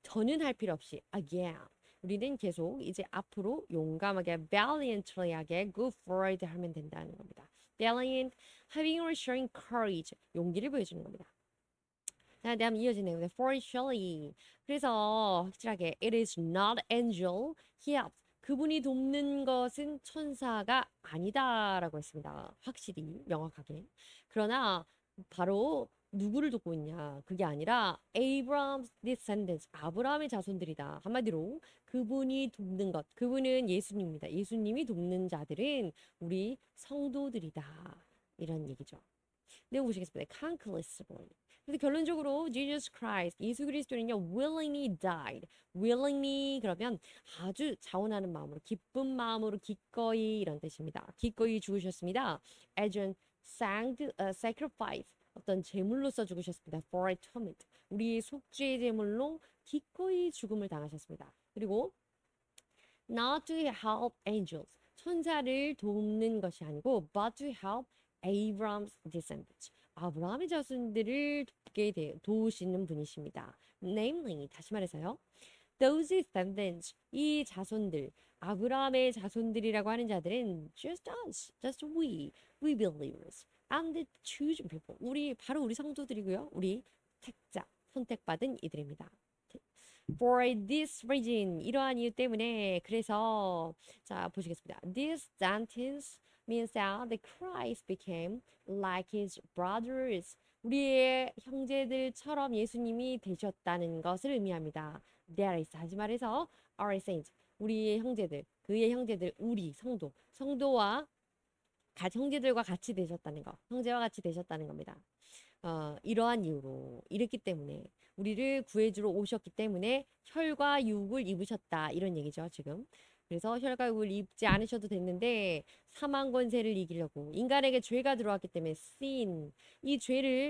Speaker 1: 더는 할 필요 없이 again 우리는 계속 이제 앞으로 용감하게 valiantly하게 go forward 하면 된다는 겁니다. valiant, having or showing courage, 용기를 보여주는 겁니다. 자, 다음 이어진 내용입니다. For surely, 그래서 확실하게 it is not angel, he helps. 그분이 돕는 것은 천사가 아니다라고 했습니다. 확실히 명확하게. 그러나 바로 누구를 돕고 있냐? 그게 아니라 Abraham's descendants, 아브라함의 자손들이다. 한마디로 그분이 돕는 것, 그분은 예수님입니다. 예수님이 돕는 자들은 우리 성도들이다. 이런 얘기죠. 내용 보시겠습니다. conclusively. 그래서 결론적으로 Jesus Christ, 예수 그리스도는요 willingly died. willingly 그러면 아주 자원하는 마음으로, 기쁜 마음으로 기꺼이 이런 뜻입니다. 기꺼이 죽으셨습니다. as an sacrifice 어떤 제물로서 죽으셨습니다. for atonement 우리의 속죄의 제물로 기꺼이 죽음을 당하셨습니다. 그리고 not to help angels 천사를 돕는 것이 아니고 but to help Abraham's descendants 아브라함의 자손들을 도우시는 분이십니다. namely 다시 말해서요. those descendants 이 자손들 아브라함의 자손들이라고 하는 자들은 just us, just we believers and the chosen people 바로 우리 성도들이고요. 우리 택자, 선택받은 이들입니다. For this reason 이러한 이유 때문에 그래서 자 보시겠습니다. This sentence means that the Christ became like his brothers. 우리의 형제들처럼 예수님이 되셨다는 것을 의미합니다. That is 다시 말해서 our saints 우리의 형제들 그의 형제들 우리 성도와 형제들과 같이 되셨다는 거 형제와 같이 되셨다는 겁니다. 이러한 이유로 이랬기 때문에 우리를 구해주러 오셨기 때문에 혈과 육을 입으셨다 이런 얘기죠 지금. 그래서 혈가육을 입지 않으셔도 됐는데 사망 권세를 이기려고 인간에게 죄가 들어왔기 때문에 sin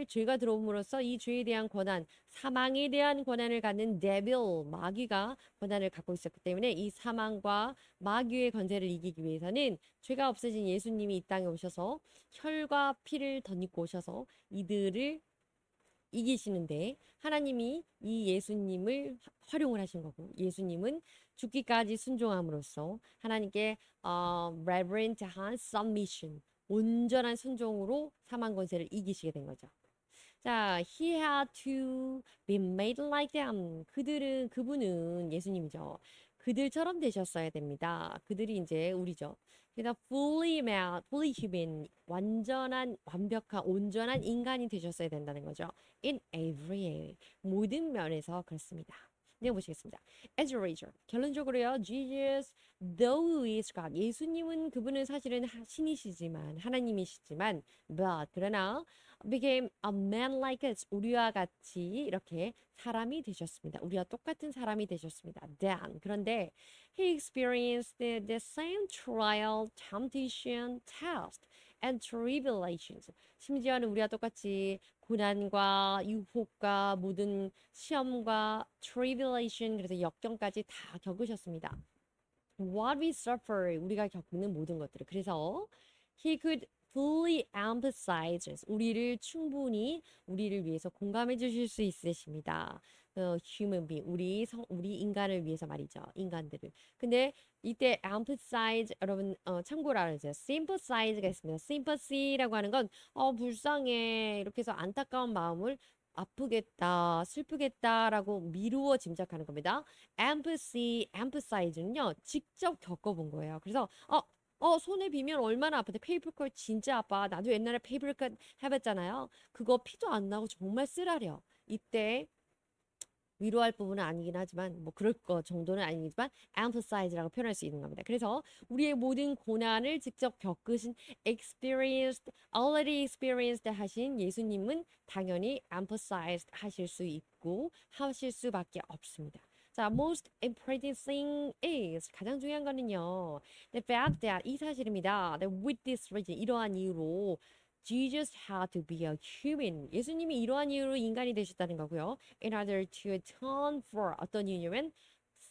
Speaker 1: 죄가 들어옴으로써 이 죄에 대한 권한, 사망에 대한 권한을 갖는 devil, 마귀가 권한을 갖고 있었기 때문에 이 사망과 마귀의 권세를 이기기 위해서는 죄가 없어진 예수님이 이 땅에 오셔서 혈과 피를 덧입고 오셔서 이들을 이기시는데 하나님이 이 예수님을 활용을 하신 거고 예수님은 죽기까지 순종함으로써 하나님께 reverent한 submission 온전한 순종으로 사망 권세를 이기시게 된 거죠. 자, he had to be made like them. 그분은 예수님이죠. 그들처럼 되셨어야 됩니다. 그들이 이제 우리죠. 그래서 fully man, fully human, 완벽한, 온전한 인간이 되셨어야 된다는 거죠. In every way, 모든 면에서 그렇습니다. 네, 보시겠습니다. As a result, 결론적으로요, Jesus, though he is God, 예수님은 그분은 사실은 신이시지만, 하나님이시지만, but, 그러나, became a man like us. 우리와 같이 이렇게 사람이 되셨습니다. 우리와 똑같은 사람이 되셨습니다. Then, 그런데 he experienced the same trial, temptation, test, and tribulations. 심지어는 우리와 똑같이 고난과 유혹과 모든 시험과 tribulation, 그래서 역경까지 다 겪으셨습니다. What we suffer, 우리가 겪는 모든 것들을. 그래서 he could fully empathize, 우리를 위해서 공감해 주실 수 있으십니다. human being, 우리 인간을 위해서 말이죠. 인간들을. 근데 이때 empathize, 여러분, 참고로 알아주세요. sympathize가 있습니다. sympathy라고 하는 건, 불쌍해. 이렇게 해서 안타까운 마음을 아프겠다, 슬프겠다라고 미루어 짐작하는 겁니다. empathize는요, 직접 겪어본 거예요. 그래서, 손에 비면 얼마나 아픈데 페이퍼컷 진짜 아파. 나도 옛날에 페이퍼컷 해봤잖아요. 그거 피도 안 나고 정말 쓰라려. 이때 위로할 부분은 아니긴 하지만 뭐 그럴 거 정도는 아니지만 emphasize라고 표현할 수 있는 겁니다. 그래서 우리의 모든 고난을 직접 겪으신 already experienced 하신 예수님은 당연히 emphasized 하실 수 있고 하실 수밖에 없습니다. 자, most important thing is 가장 중요한 거는요. The fact that 이 사실입니다. That with this reason 이러한 이유로 Jesus had to be a human. 예수님이 이러한 이유로 인간이 되셨다는 거고요. In order to atone for 어떤 이유냐면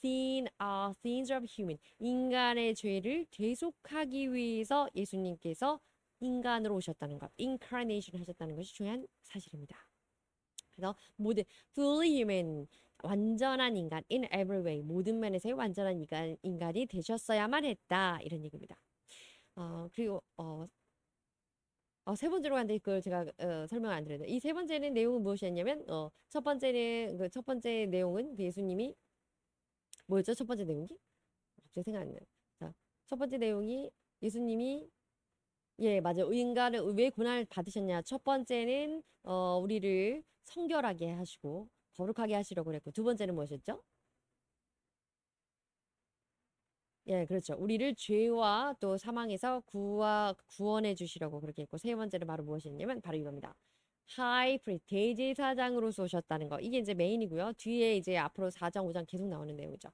Speaker 1: sins of human. 인간의 죄를 대속하기 위해서 예수님께서 인간으로 오셨다는 것. incarnation 하셨다는 것이 중요한 사실입니다. 그래서 모든 fully human 완전한 인간 in every way 모든 면에서의 완전한 인간이 되셨어야만 했다 이런 얘기입니다. 그리고 세 번째로 간데 그걸 제가 설명을 안 드렸는데 이 세 번째는 내용은 무엇이었냐면 첫 번째 내용은 그 예수님이 뭐였죠? 첫 번째 내용이? 갑자기 생각 안 나요. 자, 첫 번째 내용이 예수님이 예, 맞아요. 인간을 왜 고난을 받으셨냐? 첫 번째는 우리를 성결하게 하시고 거룩하게 하시려고 그랬고 두 번째는 무엇이었죠? 예, 그렇죠. 우리를 죄와 또 사망에서 구원해 주시려고 그렇게 했고 세 번째는 바로 무엇이었냐면 바로 이겁니다. 하이 프리스트 대제사장으로서 오셨다는 거. 이게 이제 메인이고요. 뒤에 이제 앞으로 4장, 5장 계속 나오는 내용이죠.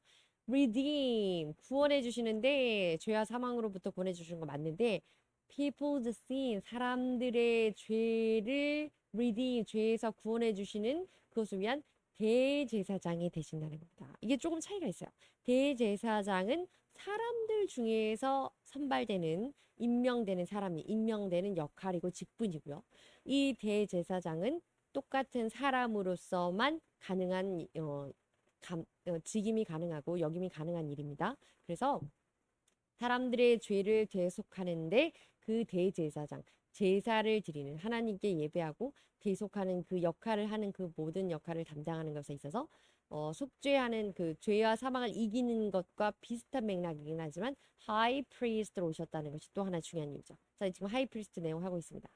Speaker 1: redeem 구원해 주시는데 죄와 사망으로부터 구원해 주시는 거 맞는데 people's sin 사람들의 죄를 redeem 죄에서 구원해 주시는 그것을 위한 대제사장이 되신다는 겁니다. 이게 조금 차이가 있어요. 대제사장은 사람들 중에서 선발되는 임명되는 역할이고 직분이고요. 이 대제사장은 똑같은 사람으로서만 가능한 직임이 가능하고 역임이 가능한 일입니다. 그래서 사람들의 죄를 대속하는데 그 대제사장, 제사를 드리는 하나님께 예배하고 대속하는 그 역할을 하는 그 모든 역할을 담당하는 것에 있어서 속죄하는 그 죄와 사망을 이기는 것과 비슷한 맥락이긴 하지만 하이 프리스트로 오셨다는 것이 또 하나 중요한 이유죠. 자, 지금 하이 프리스트 내용 하고 있습니다.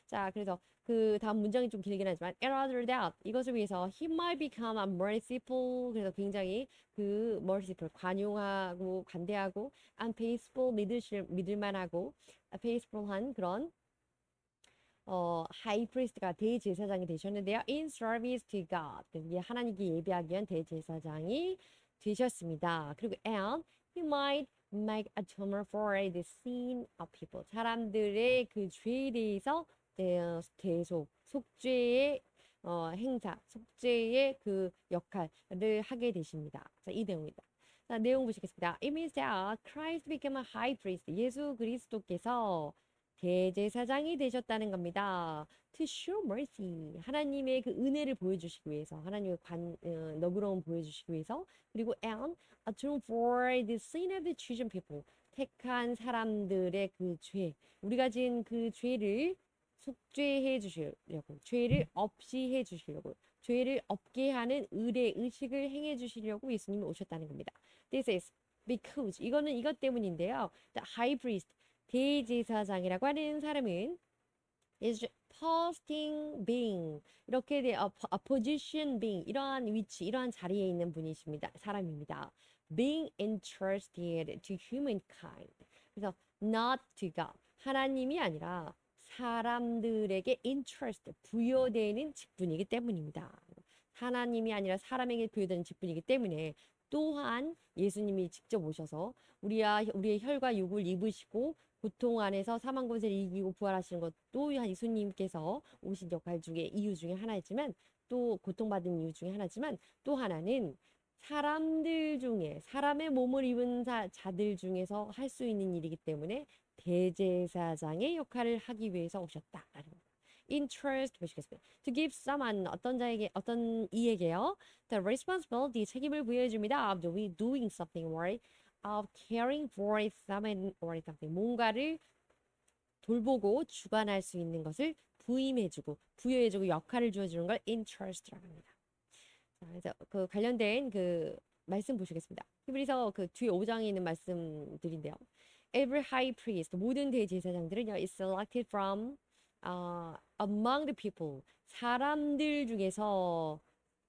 Speaker 1: 자, 그래서 그 다음 문장이 좀 길긴 하지만 in order that 이것을 위해서 he might become a merciful 그래서 굉장히 그 merciful 관용하고 관대하고 and faithful 믿을만하고 faithful한 그런 하이 프리스트가 대제사장이 되셨는데요. in service to God 이게 하나님께 예배하기 위한 대제사장이 되셨습니다. 그리고 and he might make atonement for the sin of people. 사람들의 그 죄에 대해서 대속, 속죄의 행사, 속죄의 그 역할을 하게 되십니다. 자, 이 내용입니다. 자, 내용 보시겠습니다. It means that Christ became a high priest. 예수 그리스도께서 대제사장이 되셨다는 겁니다. To show mercy. 하나님의 그 은혜를 보여주시기 위해서, 하나님의 너그러움 보여주시기 위해서, 그리고 and atone for the sin of the chosen people. 택한 사람들의 그 죄, 우리가 지은 그 죄를 속죄해 주시려고, 죄를 없이 해 주시려고, 죄를 없게 하는 의식을 행해 주시려고 예수님이 오셨다는 겁니다. This is because 이거는 이것 때문인데요. The high priest 대제사장이라고 하는 사람은 is posting being 이렇게 position being 이러한 위치 이러한 자리에 있는 분이십니다. 사람입니다. Being entrusted to humankind. 그래서 not to God. 하나님이 아니라 사람들에게 interest 부여되는 직분이기 때문입니다. 하나님이 아니라 사람에게 부여되는 직분이기 때문에 또한 예수님이 직접 오셔서 우리의 혈과 육을 입으시고 고통 안에서 사망 권세를 이기고 부활하시는 것도 예수님께서 오신 역할 중에 이유 중에 하나이지만 또 고통받은 이유 중에 하나지만 또 하나는 사람들 중에 사람의 몸을 입은 자들 중에서 할 수 있는 일이기 때문에 대제사장의 역할을 하기 위해서 오셨다라는 겁니다. Interest 보시겠습니다. To give someone 어떤 자에게 어떤 이에게요. The responsibility 책임을 부여해 줍니다. Of doing something right. Of caring for someone or something. 뭔가를 돌보고 주관할 수 있는 것을 부임해주고 부여해주고 역할을 주어주는 걸 interest라고 합니다. 자, 그래서 그 관련된 그 말씀 보시겠습니다. 히브리서 그 뒤에 5장에 있는 말씀들인데요. Every high priest 모든 대제사장들은요 is selected from among the people 사람들 중에서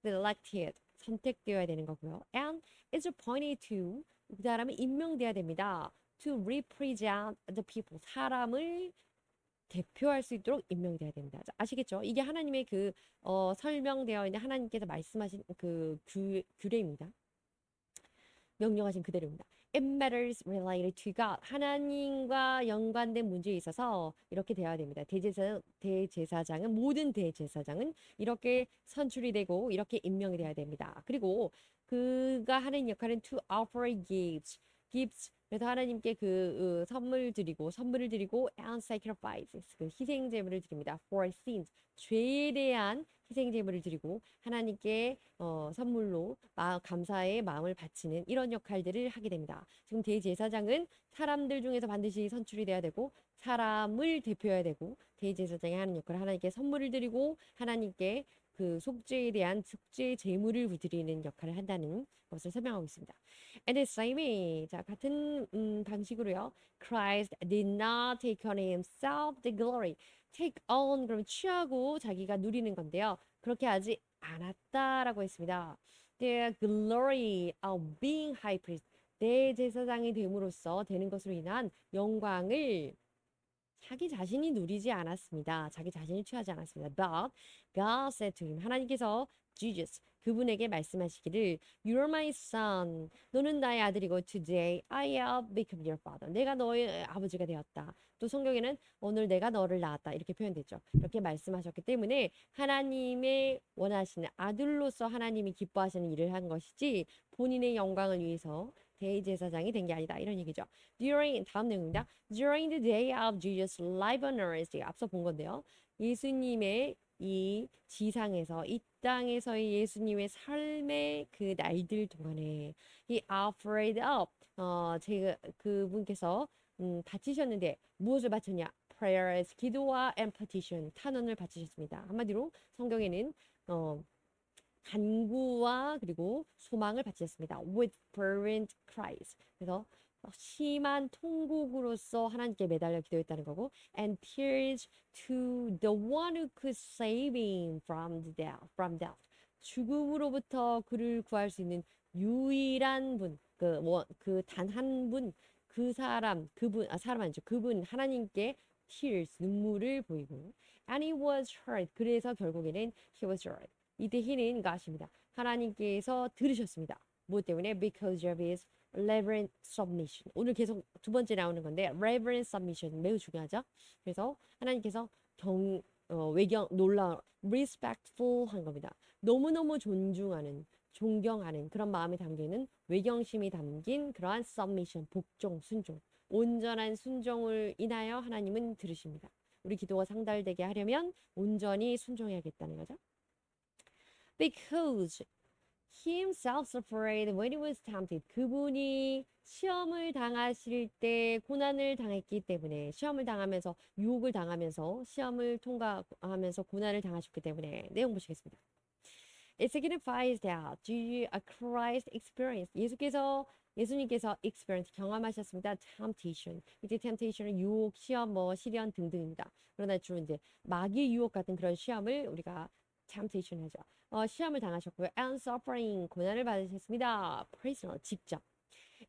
Speaker 1: selected 선택되어야 되는 거고요. And is appointed to 그 사람이 임명돼야 됩니다. To represent the people 사람을 대표할 수 있도록 임명돼야 됩니다. 아시겠죠? 이게 하나님의 그 설명되어 있는 하나님께서 말씀하신 그 규례입니다. 명령하신 그대로입니다. It matters related to God. 하나님과 연관된 문제에 있어서 이렇게 되어야 됩니다. 대제사장은 모든 대제사장은 이렇게 선출이 되고 이렇게 임명이 되어야 됩니다. 그리고 그가 하는 역할은 to offer gifts. 그래서 하나님께 선물을 드리고 and sacrifices 그 희생 제물을 드립니다. For sins 죄에 대한 희생 제물을 드리고 하나님께 선물로 감사의 마음을 바치는 이런 역할들을 하게 됩니다. 지금 대제사장은 사람들 중에서 반드시 선출이 돼야 되고 사람을 대표해야 되고 대제사장이 하는 역할을 하나님께 선물을 드리고 하나님께 그 속죄에 대한 속죄 제물을 드리는 역할을 한다는 것을 설명하고 있습니다. And the same way, 자 같은 방식으로요. Christ did not take on himself the glory. take on 그럼 취하고 자기가 누리는 건데요. 그렇게 하지 않았다라고 했습니다. The glory of being high priest. 대제사장이 됨으로써 되는 것으로 인한 영광을 자기 자신이 누리지 않았습니다. 자기 자신이 취하지 않았습니다. But God said to him, 하나님께서 Jesus, 그분에게 말씀하시기를 You are my son, 너는 나의 아들이고 Today I have become your father. 내가 너의 아버지가 되었다. 또 성경에는 오늘 내가 너를 낳았다 이렇게 표현됐죠. 이렇게 말씀하셨기 때문에 하나님의 원하시는 아들로서 하나님이 기뻐하시는 일을 한 것이지 본인의 영광을 위해서 대제사장이 된 게 아니다 이런 얘기죠. 다음 내용입니다. During the day of Jesus' life on earth 앞서 본 건데요. 예수님의 이 지상에서 이 땅에서의 예수님의 삶의 그 날들 동안에 He offered up 그분께서 바치셨는데 무엇을 바쳤냐? Prayers 기도와 and petition 탄원을 바치셨습니다. 한마디로 성경에는 간구와 그리고 소망을 바치셨습니다. With fervent cries. 그래서 심한 통곡으로서 하나님께 매달려 기도했다는 거고 and tears to the one who could save him from death. 죽음으로부터 그를 구할 수 있는 유일한 분, 그 단 한 분, 사람 아니죠. 그분 하나님께 tears 눈물을 보이고 and he was heard. 그래서 결국에는 he was heard. 이때 he는 것입니다. 하나님께서 들으셨습니다. 무엇 때문에? Because of his reverent submission. 오늘 계속 두 번째 나오는 건데 reverent submission 매우 중요하죠. 그래서 하나님께서 외경 놀라 respectful 한 겁니다. 너무너무 존중하는 존경하는 그런 마음이 담기는 외경심이 담긴 그러한 submission 복종 순종 온전한 순종을 인하여 하나님은 들으십니다. 우리 기도가 상달되게 하려면 온전히 순종해야겠다는 거죠. Because he himself suffered when he was tempted. 그분이 시험을 당하실 때 고난을 당했기 때문에 시험을 당하면서 유혹을 당하면서 시험을 통과하면서 고난을 당하셨기 때문에 내용 보시겠습니다. It signifies that Christ experienced. 예수님께서 experience 경험하셨습니다. temptation. 이제 temptation은 유혹, 시험, 시련 등등입니다. 그러나 주로 이제 마귀의 유혹 같은 그런 시험을 우리가 temptation 하죠. 시험을 당하셨고요. and suffering 고난을 받으셨습니다. personal 직접.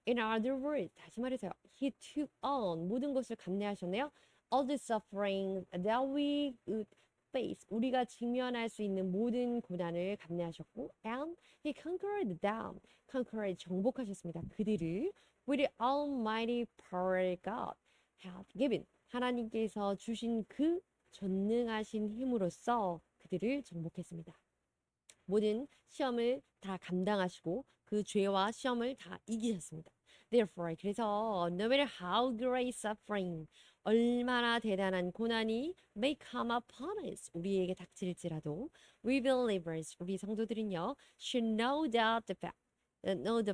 Speaker 1: In other words, 다시 말해서요. He took on 모든 것을 감내하셨네요. All the suffering that we face 우리가 직면할 수 있는 모든 고난을 감내하셨고 and he conquered them conquered 정복하셨습니다. 그들을 with the almighty power God had given 하나님께서 주신 그 전능하신 힘으로써 그들을 정복했습니다. 모든 시험을 다 감당하시고 그 죄와 시험을 다 이기셨습니다. Therefore, 그래서 no matter how great suffering, 얼마나 대단한 고난이 may come upon us, 우리에게 닥칠지라도, we believers, 우리 성도들은요, should know the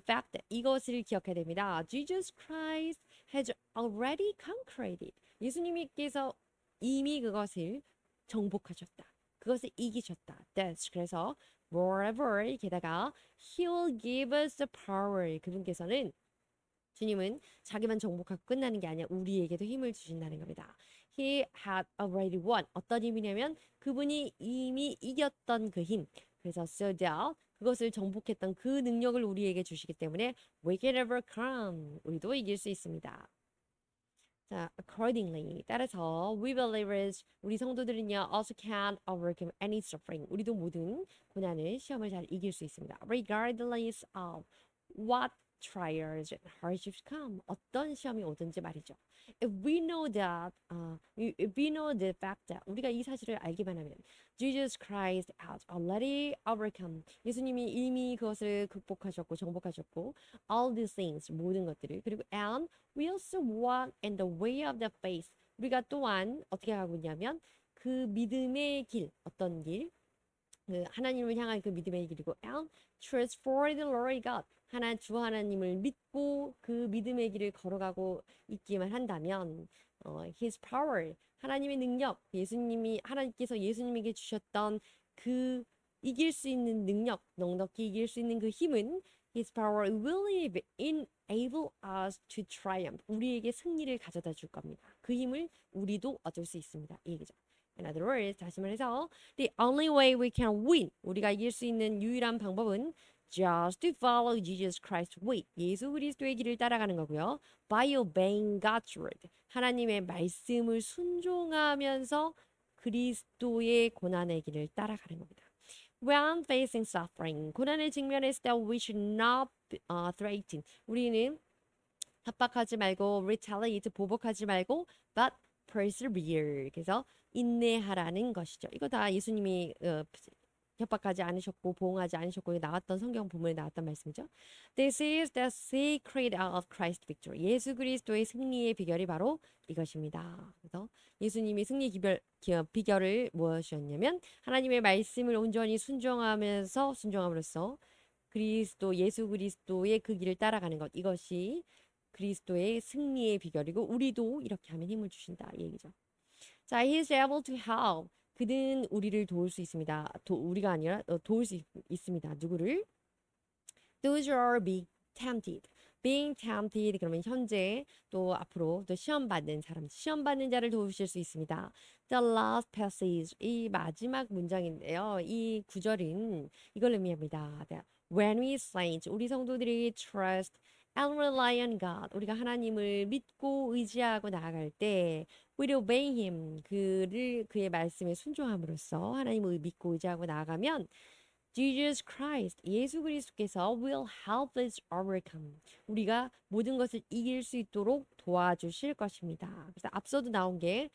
Speaker 1: fact that 이것을 기억해야 됩니다. Jesus Christ has already conquered it. 예수님께서 이미 그것을 정복하셨다. 그것을 이기셨다. That's 그래서 moreover 게다가 he will give us the power 그분께서는 주님은 자기만 정복하고 끝나는 게 아니라 우리에게도 힘을 주신다는 겁니다. He had already won. 어떤 힘이냐면 그분이 이미 이겼던 그 힘. 그래서 so that 그것을 정복했던 그 능력을 우리에게 주시기 때문에 we can overcome. 우리도 이길 수 있습니다. 자, accordingly 따라서 we believers 우리 성도들은요 also can overcome any suffering 우리도 모든 고난을 시험을 잘 이길 수 있습니다. regardless of what trials and hardships come 어떤 시험이 오든지 말이죠. If we know the fact that 우리가 이 사실을 알기만 하면 Jesus Christ has already overcome 예수님이 이미 그것을 극복하셨고 정복하셨고 all these things 모든 것들을 그리고 and we also walk in the way of the faith. 우리가 또한 어떻게 하고 있냐면 그 믿음의 길, 어떤 길, 그 하나님을 향한 그 믿음의 길이고 and trust for the Lord God. 주 하나님을 믿고 그 믿음의 길을 걸어가고 있기만 한다면 His power, 하나님의 능력, 하나님께서 예수님에게 주셨던 그 이길 수 있는 능력, 넉넉히 이길 수 있는 그 힘은 His power will enable us to triumph. 우리에게 승리를 가져다 줄 겁니다. 그 힘을 우리도 얻을 수 있습니다. 이 얘기죠. In other words, 다시 말해서 the only way we can win. 우리가 이길 수 있는 유일한 방법은 just to follow Jesus Christ's way. 예수 그리스도의 길을 따라가는 거고요. By obeying God's word. 하나님의 말씀을 순종하면서 그리스도의 고난의 길을 따라가는 겁니다. When facing suffering, 고난을 직면했을 때 we should not threaten. 우리는 협박하지 말고 retaliate, 보복하지 말고 but persevere. 그래서 인내하라는 것이죠. 이거 다 예수님이 협박하지 않으셨고 보응하지 않으셨고 나왔던 성경 본문에 나왔던 말씀이죠. This is the secret of Christ's victory. 예수 그리스도의 승리의 비결이 바로 이것입니다. 그래서 예수님이 승리 비결을 무엇이었냐면 하나님의 말씀을 온전히 순종함으로써 예수 그리스도의 그 길을 따라가는 것. 이것이 그리스도의 승리의 비결이고 우리도 이렇게 하면 힘을 주신다 이 얘기죠. 자, he is able to help. 그는 우리를 도울 수 있습니다. 우리가 아니라 도울 수 있습니다. 누구를? Those who are being tempted. being tempted 그러면 현재 또 앞으로 또 시험 받는 자를 도우실 수 있습니다. The last passage 이 마지막 문장인데요. 이 구절은 이걸 의미합니다. When we saints 우리 성도들이 trust and rely on God 우리가 하나님을 믿고 의지하고 나아갈 때 we obey Him 그의 말씀에 순종함으로써 하나님을 믿고 의지하고 나아가면 Jesus Christ, 예수 그리스도께서 will help us overcome. 우리가 모든 것을 이길 수 있도록 도와주실 것입니다. 그래서 앞서도 나온 게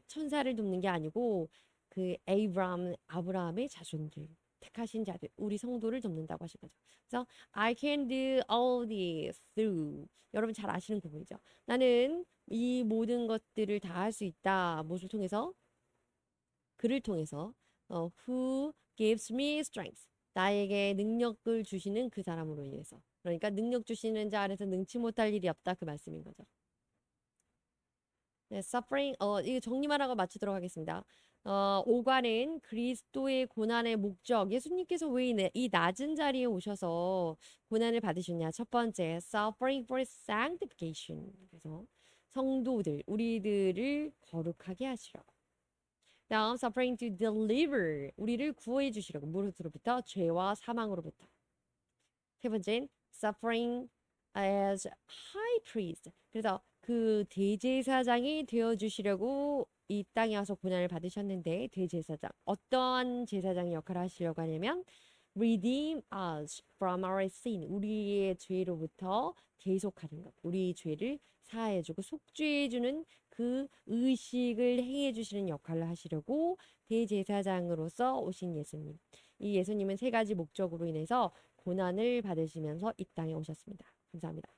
Speaker 1: 천사를 돕는 게 아니고 그 아브라함의 자손들, 택하신 자들, 우리 성도를 돕는다고 하신 거죠. 그래서 I can do all this through. 여러분 잘 아시는 부분이죠. 나는 이 모든 것들을 다 할 수 있다. 무엇을 통해서? 그를 통해서 who gives me strength. 나에게 능력을 주시는 그 사람으로 인해서. 그러니까 능력 주시는 자 안에서 능치 못할 일이 없다 그 말씀인 거죠. 네, suffering 이거 정리만 하고 마치도록 하겠습니다. 5과는 그리스도의 고난의 목적. 예수님께서 왜 이 낮은 자리에 오셔서 고난을 받으셨냐? 첫 번째, suffering for sanctification. 그래서 성도들, 우리들을 거룩하게 하시려고. 다음 suffering to deliver 우리를 구해 주시려고 무릇으로부터 죄와 사망으로부터. 세 번째는 suffering as high priest 그래서 그 대제사장이 되어 주시려고 이 땅에 와서 고난을 받으셨는데 대제사장 어떠한 제사장의 역할을 하시려고 하냐면 redeem us from our sin 우리의 죄로부터 대속하는 것 우리 죄를 사해주고 속죄해주는 그 의식을 행해주시는 역할을 하시려고 대제사장으로서 오신 예수님 이 예수님은 세 가지 목적으로 인해서 고난을 받으시면서 이 땅에 오셨습니다. 감사합니다.